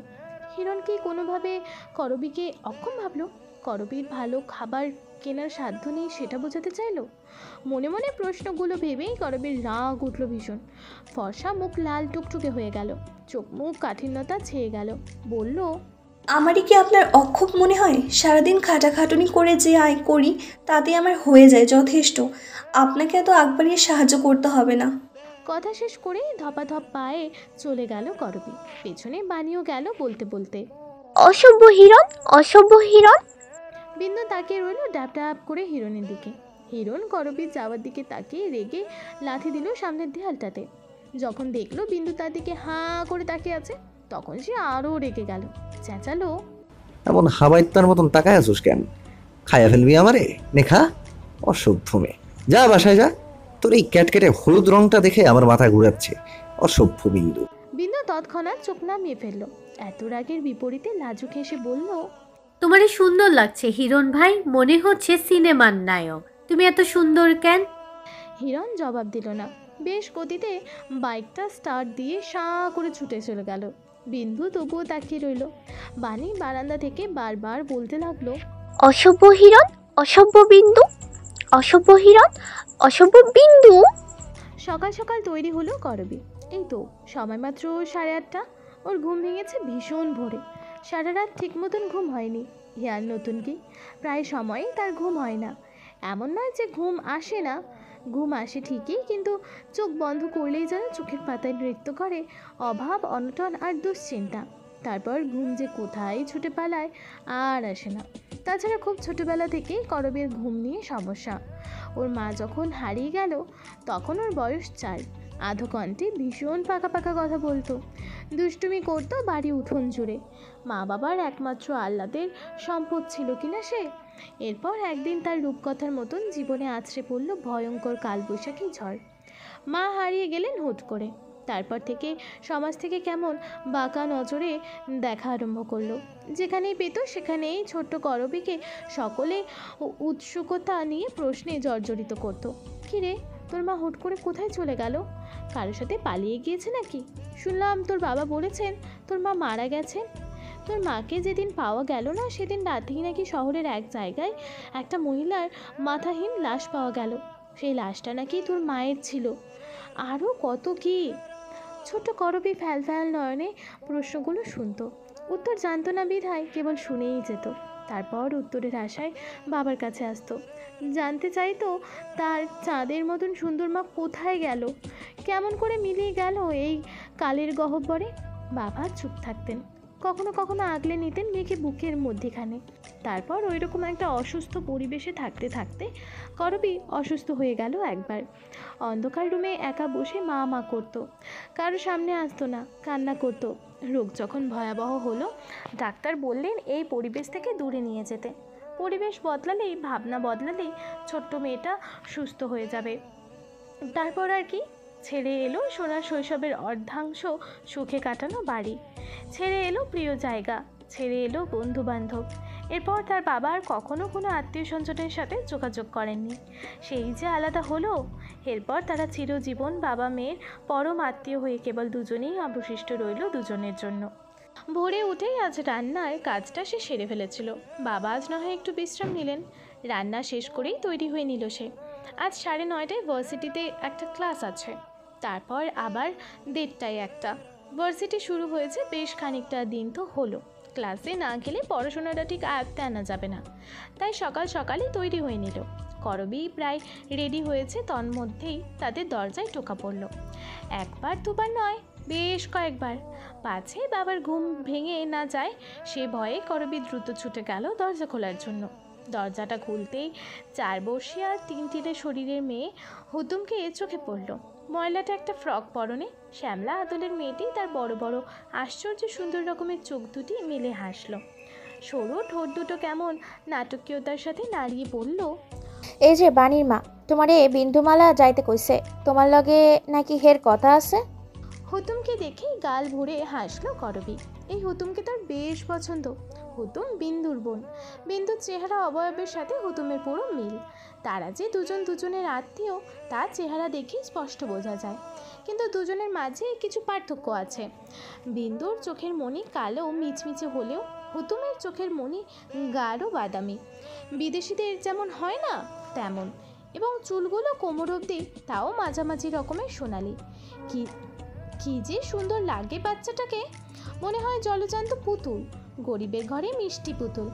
হিরণ কি কোনোভাবে করবীকে অক্ষম ভাবল? করবীর ভালো খাবার কেনার সাধ্য নেই সেটা বোঝাতে চাইল? মনে মনে প্রশ্নগুলো ভেবেই করবীর রাগ উঠল ভীষণ। ফর্সা মুখ লাল টুকটুকে হয়ে গেল, চোখ মুখ কাঠিন্যতা ছেয়ে গেল। বলল, আমারই কি আপনার অক্ষোভ মনে হয়? সারাদিন খাটাখাটুনি করে যে আয় করি তাতে আমার হয়ে যায় যথেষ্ট। আপনাকে এত আগ বাড়িয়ে সাহায্য করতে হবে না। কথা শেষ করে ধপাধপ পায়ে চলে গেল করবী। পেছনে বাণীও গেল বলতে বলতে, অসভ্য হিরণ, অসভ্য হিরণ। বিন্দু তাকিয়ে রইল ডাব ডাব করে হিরণের দিকে। হিরণ করবীর যাওয়ার দিকে তাকিয়ে রেগে লাথি দিল সামনের দেয়ালটাতে। যখন দেখলো বিন্দু তার দিকে হাঁ করে তাকিয়ে আছে, তখন সে আরও রেগে গেল। চেঁচালো, এমন হাবাইত্তার মতন তাকায় আছোস কেন? খায়া ফেলবি আমারে? নেখা, অসভ্য মেয়ে, যা বাসায় যা। তোর এই ক্যাটকেটে হলুদ রংটা দেখে আমার মাথা ঘুরাচ্ছে। অসভ্য বিন্দু। বিন্দু তৎক্ষণাৎ চোখ নামিয়ে ফেললো। এত রাগের বিপরীতে লাজুক হেসে বলল, তোমারে সুন্দর লাগছে হিরণ ভাই, মনে হচ্ছে সিনেমার নায়ক। তুমি এত সুন্দর কেন? হিরণ জবাব দিল না। বেশ গতিতে বাইকটা স্টার্ট দিয়ে সাঁ করে ছুটে চলে গেল। বিন্দু তবুও তাকিয়ে রইল। বাণী বারান্দা থেকে বারবার বলতে লাগলো, অসভ্য হিরণ, অসভ্য বিন্দু, অসভ্য হিরণ, অসভ্য বিন্দু। সকাল সকাল তৈরি হলো করবী। এই তো সময় মাত্র 8:30। ওর ঘুম ভেঙেছে ভীষণ ভোরে। সারা রাত ঠিক মতন ঘুম হয়নি। আর নতুন কি, প্রায় সময়ই তার ঘুম হয় না। এমন নয় যে ঘুম আসে না, ঘুম আসে ঠিকই, কিন্তু চোখ বন্ধ করলেই যেন চোখের পাতায় নৃত্য করে অভাব, অনটন আর দুশ্চিন্তা। তারপর ঘুম যে কোথায় ছুটে পালায় আর আসে না। তাছাড়া খুব ছোটোবেলা থেকেই করবীর ঘুম নিয়ে সমস্যা। ওর মা যখন হারিয়ে গেল তখন ওর বয়স 4। আধো কণ্ঠে ভীষণ পাকা পাকা কথা বলতো, দুষ্টুমি করতো বাড়ি উঠোন জুড়ে। মা বাবার একমাত্র আহ্লাদের সম্পদ ছিল কিনা সে। এরপর একদিন তার রূপকথার মতন জীবনে আছড়ে পড়ল ভয়ঙ্কর কালবৈশাখী ঝড়। মা হারিয়ে গেলেন হুট করে। তারপর থেকে সমাজ থেকে কেমন বাঁকা নজরে দেখা আরম্ভ করলো। যেখানেই পেত সেখানেই ছোট্ট করবীকে সকলে উৎসুকতা নিয়ে প্রশ্নে জর্জরিত করত। কিরে, তোর মা হুট করে কোথায় চলে গেল? কারোর সাথে পালিয়ে গিয়েছে নাকি? শুনলাম তোর বাবা বলেছেন তোর মা মারা গেছেন। তোর মাকে যেদিন পাওয়া গেল না সেদিন রাতেই নাকি শহরের এক জায়গায় একটা মহিলার মাথাহীন লাশ পাওয়া গেল। সেই লাশটা নাকি তোর মায়ের ছিল। আরও কত কি। ছোট্ট করবী ফ্যাল ফ্যাল নয়নে প্রশ্নগুলো শুনতো। উত্তর জানতো না বিধায় কেবল শুনেই যেত। তারপর উত্তরের আশায় বাবার কাছে আসতো। জানতে চাইতো তার চাঁদের মতন সুন্দর মা কোথায় গেল, কেমন করে মিলিয়ে গেল এই কালের গহ্বরে। বাবা চুপ থাকতেন, কখনো কখনো আগলে নিতেন মেয়েকে বুকের মধ্যেখানে। তারপর ওই রকম একটা অসুস্থ পরিবেশে থাকতে থাকতে করবী অসুস্থ হয়ে গেল একবার। অন্ধকার রুমে একা বসে মা মা করতো, কারো সামনে আসতো না, কান্না করতো। রোগ যখন ভয়াবহ হলো ডাক্তার বললেন এই পরিবেশ থেকে দূরে নিয়ে যেতে। পরিবেশ বদলালেই, ভাবনা বদলালেই ছোট্ট মেয়েটা সুস্থ হয়ে যাবে। তারপর আর কি, ছেড়ে এলো সোনার শৈশবের অর্ধাংশ সুখে কাটানো বাড়ি, ছেড়ে এলো প্রিয় জায়গা, ছেড়ে এলো বন্ধু বান্ধব। এরপর তার বাবা আর কখনো কোনো আত্মীয় স্বজনের সাথে যোগাযোগ করেননি। সেই যে আলাদা হলো, এরপর তারা চিরজীবন বাবা মেয়ের পরম আত্মীয় হয়ে কেবল দুজনেই অবশিষ্ট রইল দুজনের জন্য। ভোরে উঠেই আজ রান্নার কাজটা সে সেরে ফেলেছিল। বাবা আজ না হয় একটু বিশ্রাম নিলেন, রান্না শেষ করেই তৈরি হয়ে নিল সে। আজ 9:30টায় ভার্সিটিতে একটা ক্লাস আছে, তারপর আবার 1:30টায় একটা। ভার্সিটি শুরু হয়েছে বেশ খানিকটা দিন তো হলো। ক্লাসে না গেলে পড়াশোনাটা ঠিক আয়ত্তে আনা যাবে না, তাই সকাল সকালই তৈরি হয়ে নিল। করবী প্রায় রেডি হয়েছে, তন্মধ্যেই তাদের দরজায় টোকা পড়ল। একবার দুবার নয়, বেশ কয়েকবার। পাছে বাবার ঘুম ভেঙে না যায় সে ভয়ে করবী দ্রুত ছুটে গেল দরজা খোলার জন্য। দরজাটা খুলতেই 4 বর্ষীয় আর 3 শরীরের মেয়ে হুতুমকে চোখে পড়ল। ময়লাটা একটা ফ্রক পরনে, শ্যামলা আদলের মেয়েটি তার বড় বড় আশ্চর্য সুন্দর রকমের চোখ দুটি মেলে হাসল। সরু ঠোঁট দুটো কেমন নাটকীয়তার সাথে নাড়িয়ে বলল, এই যে বাণীর মা, তোমারে বিন্দুমালা যাইতে কইছে, তোমার লগে নাকি হের কথা আছে? হুতুমকে দেখেই গাল ভরে হাসলো করবী। এই হুতুমকে তার বেশ পছন্দ। হুতুম বিন্দুর বোন। বিন্দুর চেহারা অবয়বের সাথে হুতুমের পুরো মিল। তারা যে দুজন দুজনের আত্মীয় তার চেহারা দেখেই স্পষ্ট বোঝা যায়, কিন্তু দুজনের মাঝে কিছু পার্থক্য আছে। বিন্দুর চোখের মণি কালো মিচমিচে হলেও হুতুমের চোখের মণি গাঢ় বাদামি, বিদেশিদের যেমন হয় না তেমন, এবং চুলগুলো কোমর অবধি, তাও মাঝামাঝি রকমের সোনালি। কি যে সুন্দর লাগে বাচ্চাটাকে, মনে হয় জলজান্ত পুতুল, গরিবের ঘরে মিষ্টি পুতুল।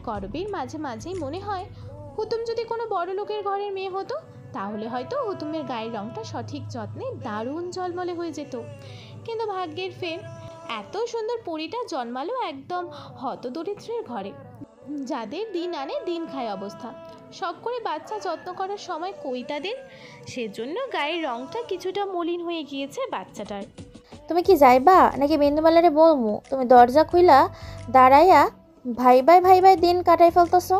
করবীর মাঝে মাঝেই মনে হয় হুতুম যদি কোনো বড় লোকের ঘরের মেয়ে হতো তাহলে হয়তো হুতুমের গায়ের রঙটা সঠিক যত্নে দারুণ ঝলমলে হয়ে যেত। কিন্তু ভাগ্যের ফের, এত সুন্দর পরীটা জন্মালো একদম হতদরিদ্রের ঘরে, যাদের দিন আনে দিন খায় অবস্থা। শখ করে বাচ্চা যত্ন করার সময় কই তাদের, সেজন্য গায়ের রঙটা কিছুটা মলিন হয়ে গিয়েছে বাচ্চাটার। তুমি কি যাইবা নাকি বিন্দুমালারে বলমু তুমি দরজা খুইলা দাঁড়াইয়া ভাই ভাই দিন কাটাই ফেলতেছো?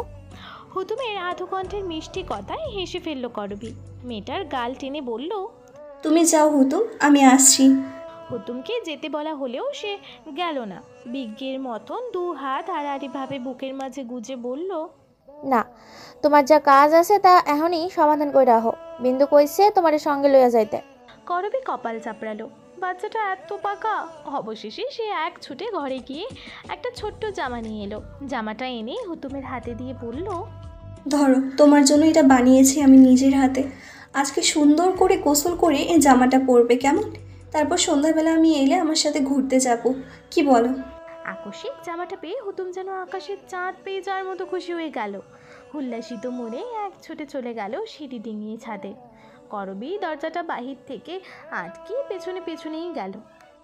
হুতুমের আধকণ্ঠের মিষ্টি কথায় হেসে ফেলল করবী। মেয়েটার গাল টেনে বলল, তুমি যাও হুতুম, আমি আসছি। হুতুমকে যেতে বলা হলেও সে গেল না। বিজ্ঞের মতন 2 হাত আড়াআড়িভাবে বুকের মাঝে গুজে বলল, না, তোমার যা কাজ আছে তা এখনই সমাধান করে রাখো। বিন্দু কইছে তোমার সঙ্গে লইয়া যাইতে। করবী কপাল চাপড়ালো। বাচ্চাটা এত পাকা। অবশেষে সে এক ছুটে ঘরে গিয়ে একটা ছোট্ট জামা নিয়ে এলো। জামাটা এনে হুতুমের হাতে দিয়ে বলল, ধরো, তোমার জন্য এটা বানিয়েছি আমি নিজের হাতে। আজকে সুন্দর করে গোসল করে এই জামাটা পরবে, কেমন? তারপর সন্ধ্যাবেলা আমি এলে আমার সাথে ঘুরতে যাব, কি বলো? আকস্মিক জামাটা পেয়ে হুতুম যেন আকাশের চাঁদ পেয়ে যাওয়ার মতো খুশি হয়ে গেল। উল্লাসিত মনে এক ছুটে চলে গেল সিঁড়ি ডিঙিয়ে ছাদে। করবী দরজাটা বাহির থেকে আটকে পেছনে পেছনেই গেল।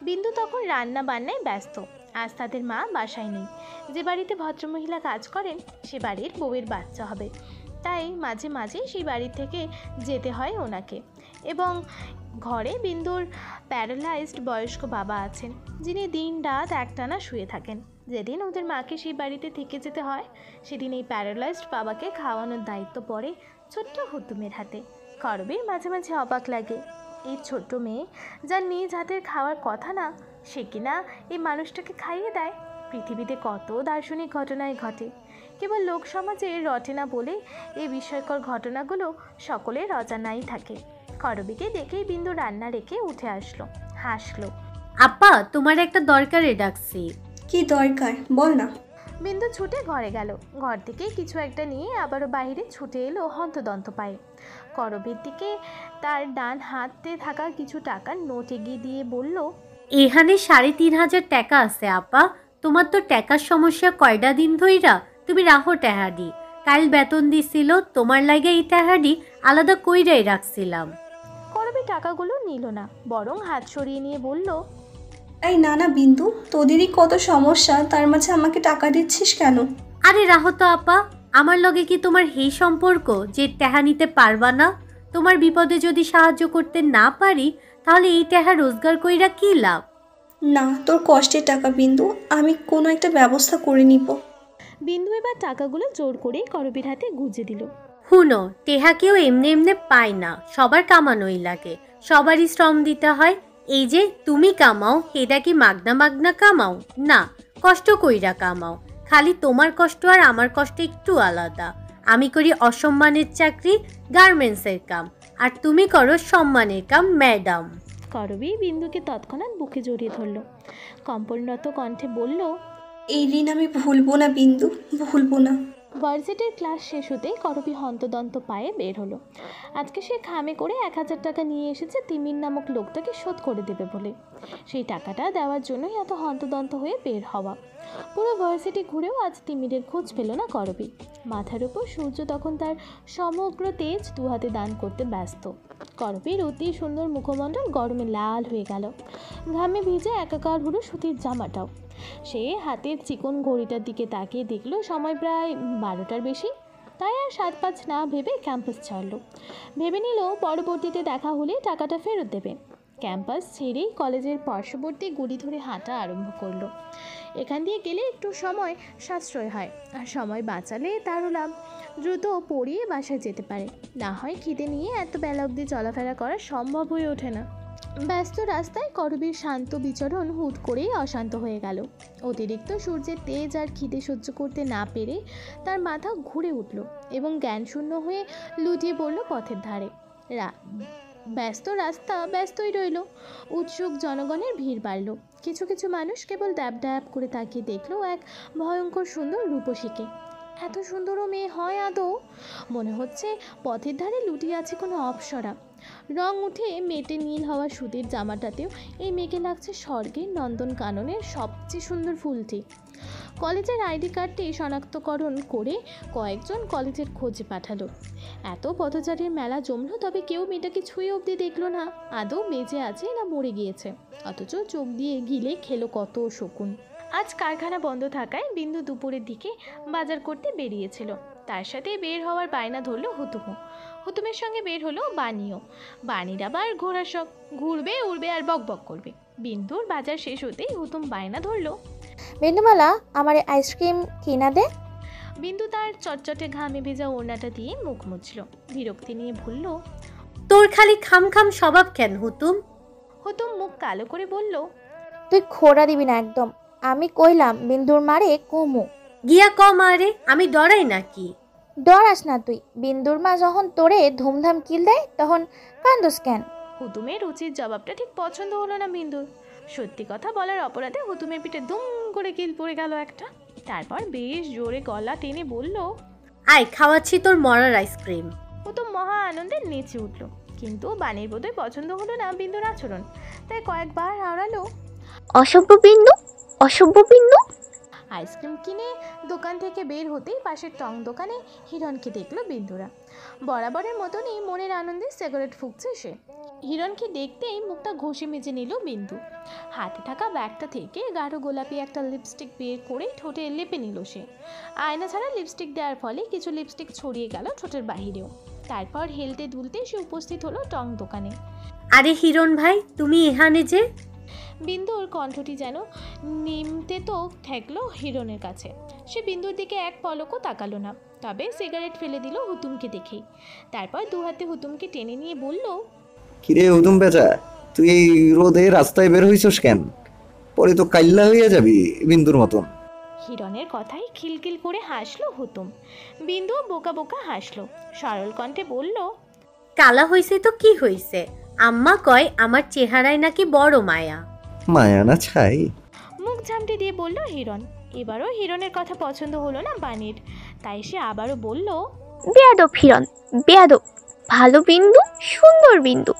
বিন্দু তখন রান্না বান্নায় ব্যস্ত। আজ তাদের মা বাসায় নেই। যে বাড়িতে ভদ্রমহিলা কাজ করেন সে বাড়ির বউয়ের বাচ্চা হবে, তাই মাঝে মাঝে সেই বাড়ি থেকে যেতে হয় ওনাকে। এবং ঘরে বিন্দুর প্যারালাইজড বয়স্ক বাবা আছেন, যিনি দিন রাত একটানা শুয়ে থাকেন। যেদিন ওদের মাকে সেই বাড়িতে থেকে যেতে হয় সেদিন এই প্যারালাইজড বাবাকে খাওয়ানোর দায়িত্ব পড়ে ছোট্ট হুতুমের হাতে। করবীর মাঝে মাঝে অবাক লাগে, এই ছোট্ট মেয়ে যার নিজ হাতের খাওয়ার কথা না, সে কিনা এই মানুষটাকে খাইয়ে দেয়। পৃথিবীতে কত দার্শনিক ঘটনাই ঘটে, কেবল লোক সমাজে রটে না বলে এই বিস্ময়কর ঘটনাগুলো সকলের অজানাই থাকে। করবীকে দেখেই বিন্দু রান্না রেখে উঠে আসলো, হাসলো। আপা, তোমার একটা দরকারে ডাকছি। কি দরকার বল না। বিন্দু ছুটে ঘরে গেল। ঘর থেকে কিছু একটা নিয়ে আবারও বাইরে ছুটে এলো হন্তদন্ত পায়ে। করবীর দিকে তার ডান হাতে থাকা কিছু টাকার নোট এগিয়ে দিয়ে বলল, এখানে 3,500 টাকা আছে আপা। তোমার তো টাকার সমস্যা কয়টা দিন ধইরা, তুমি রাখো টাহাডি। কাল বেতন দিছিল, তোমার লাগে এই টাহাডি আলাদা কইরাই রাখছিলাম। করবী টাকাগুলো নিল না, বরং হাত সরিয়ে নিয়ে বলল, এই না না বিন্দু, তোদেরই কত সমস্যা, তার মাঝে আমাকে টাকা দিচ্ছিস কেন? আরে রাহো তো আপা, আমার লগে কি তোমার এই সম্পর্ক যে টাহা নিতে পারবা না? তোমার বিপদে যদি সাহায্য করতে না পারি, তাহলে এই টাহা রোজগার কইরা কি লাভ? না, তোর কষ্টের টাকা বিন্দু, আমি কোনো একটা ব্যবস্থা করে নিব। বিন্দু এবার টাকাগুলো জোর করে করবীর হাতে গুজে দিল। হুনো, টেহা কেউ এমনি এমনি পায় না, সবার কামানোই লাগে, সবারই শ্রম দিতে হয়। এই যে তুমি কামাও, এটা কি মাগনা মাগনা কামাও না, কষ্ট কইরা কামাও। খালি তোমার কষ্ট আর আমার কষ্ট একটু আলাদা। আমি করি অসম্মানের চাকরি, গার্মেন্টসের কাম, আর তুমি করো সম্মানের কাম, ম্যাডাম। করবী বিন্দুকে তৎক্ষণাৎ বুকে জড়িয়ে ধরল, কম্পনরত কণ্ঠে বলল, এই ঋণ আমি ভুলবো না বিন্দু, ভুলবো না। ভার্সিটির ক্লাস শেষ হতেই করবী হন্তদন্ত পায়ে বের হলো। আজকে সে খামে করে 1,000 টাকা নিয়ে এসেছে তিমির নামক লোকটাকে শোধ করে দেবে বলে। সেই টাকাটা দেওয়ার জন্যই এত হন্তদন্ত হয়ে বের হওয়া। পুরো ভার্সিটি ঘুরেও আজ তিমিরের খোঁজ পেল না করবী। মাথার উপর সূর্য তখন তার সমগ্র তেজ দুহাতে দান করতে ব্যস্ত। করবীর অতি সুন্দর মুখমণ্ডল গরমে লাল হয়ে গেল, ঘামে ভিজে একাকার হলো সুতির জামাটাও। সে হাতের চিকন ঘড়িটার দিকে তাকিয়ে দেখলো সময় প্রায় 12টার বেশি। তাই আর 7-5 না ভেবে ক্যাম্পাস ছাড়লো। ভেবে নিল পরবর্তীতে দেখা হলে টাকাটা ফেরত দেবে। ক্যাম্পাস ছেড়েই কলেজের পার্শ্ববর্তী গলি ধরে হাঁটা আরম্ভ করলো। এখান দিয়ে গেলে একটু সময় সাশ্রয় হয়, আর সময় বাঁচালে তারও লাভ। দ্রুত পড়িয়ে বাসায় যেতে পারে, না হয় খিদে নিয়ে এত বেলা অবধি চলাফেরা করা সম্ভব হয়ে ওঠে না। ব্যস্ত রাস্তায় করবীর শান্ত বিচরণ হুট করেই অশান্ত হয়ে গেল। অতিরিক্ত সূর্যের তেজ আর খিদে সহ্য করতে না পেরে তার মাথা ঘুরে উঠল এবং জ্ঞানশূন্য হয়ে লুটিয়ে পড়ল পথের ধারে। ব্যস্ত রাস্তা ব্যস্তই রইল। উৎসুক জনগণের ভিড় বাড়ল। কিছু কিছু মানুষ কেবল ড্যাব ড্যাব করে তাকিয়ে দেখলো এক ভয়ঙ্কর সুন্দর রূপসীকে। এত সুন্দরও মেয়ে হয় আদৌ? মনে হচ্ছে পথের ধারে লুটিয়ে আছে কোনো অপ্সরা। রং উঠে মেটে নীল হওয়া সুতির জামাটাতেও এই মেয়েকে লাগছে স্বর্গের নন্দনকাননের সবচেয়ে সুন্দর ফুলটি। কলেজের আইডি কার্ডটি শনাক্তকরণ করে কয়েকজন কলেজের খোঁজে পাঠালো। এত পথচারীর মেলা জমলো, তবে কেউ মেয়েটাকে ছুঁয়ে অবধি দেখলো না আদৌ বেঁচে আছে না মরে গিয়েছে। অথচ চোখ দিয়ে গিলে খেলো কত শকুন। আজ কারখানা বন্ধ থাকায় বিন্দু দুপুরের দিকে বাজার করতে বেরিয়েছিল। তার সাথে বের হওয়ার বায়না ধরলো হুতুমও। হুতুমের সঙ্গে বের হলো বানিও। বানির আবার ঘোড়ার শখ, ঘুরবে উড়বে আর বক বক করবে। বিন্দুর বাজার শেষ হতেই হুতুম বায়না ধরলো, বিন্দুমালা, আমার আইসক্রিম কিনা দে। বিন্দু তার চটচটে ঘামে ভেজা ওড়নাটা দিয়ে মুখ মুছল। বিরক্তি নিয়ে বলল, তোর খালি খাম খাম স্বভাব কেন হুতুম? হুতুম মুখ কালো করে বলল, তুই খোড়া দিবি না একদম। আমি কইলাম বিন্দুর মারে কমু। গিয়া কম আরে, আমি ডরাই নাকি? ডরাস না তুই। বিন্দুর মা যখন তোরে ধুমধাম কিল দেয় তখন কান্দোস কেন? হুতুমের উচিত জবাবটা ঠিক পছন্দ হলো না বিন্দুর। সত্যি কথা বলার অপরাধে হুতুমের পিঠে দুম করে কিল পড়ে গেল একটা। তারপর বেশ জোরে গলা টেনে বলল, আয় খাওয়াচ্ছি তোর মরার আইসক্রিম। হুতুম মহা আনন্দে নেচে উঠল। কিন্তু বাণীর বোধহয় পছন্দ হলো না বিন্দুর আচরণ, তাই কয়েকবার আওড়ালো, অসভ্য বিন্দু, অসভ্য বিন্দু। আইসক্রিম কিনে দোকান থেকে বের হতেই পাশের টং দোকানে হিরণকে দেখলো বিন্দুরা। বরাবরের মতনই মনের আনন্দে সিগারেট ফুঁকছে সে। হিরণকে দেখতেই মুখটা ঘষে মেজে নিল বিন্দু। হাতে থাকা ব্যাগটা থেকে গাঢ় গোলাপি একটা লিপস্টিক বের করে ঠোঁটে লেপে নিল সে। আয়না ছাড়া লিপস্টিক দেওয়ার ফলে কিছু লিপস্টিক ছড়িয়ে গেল ঠোঁটের বাহিরেও। তারপর হেলতে দুলতে সে উপস্থিত হলো টং দোকানে। আরে হিরণ ভাই, তুমি এখানে যে? বিন্দুর কণ্ঠটি যেন নিমতে তো ঠেকলো হিরণের কাছে। সে বিন্দুর দিকে এক পলকও তাকালো না, তবে সিগারেট ফেলে দিল হুতুমকে দেখেই। তারপর দু হাতে হুতুমকে টেনে নিয়ে বলল, কিরে উদম বেচা, তুই এই রোদে রাস্তায় বের হইছস কেন? পরে তো কাইল্লা হইয়া যাবি বিন্দুর মতন। হিরণের কথায় খিলখিল করে হাসলো হুতুম। বিন্দুও বোকা বোকা হাসলো, সরল কণ্ঠে বলল, কালা হইছে তো কি হইছে, আম্মা কয় আমার চেহারায় নাকি বড় মায়া। মায়া না ছাই। মুখ ঝামটে দিয়ে বলল হিরণ। এবারও হিরণের কথা পছন্দ হলো না বাণীর, তাই সে আবারও বলল, বেয়াদব হিরণ, বেয়াদব। ভালো বিন্দু, সুন্দর বিন্দু,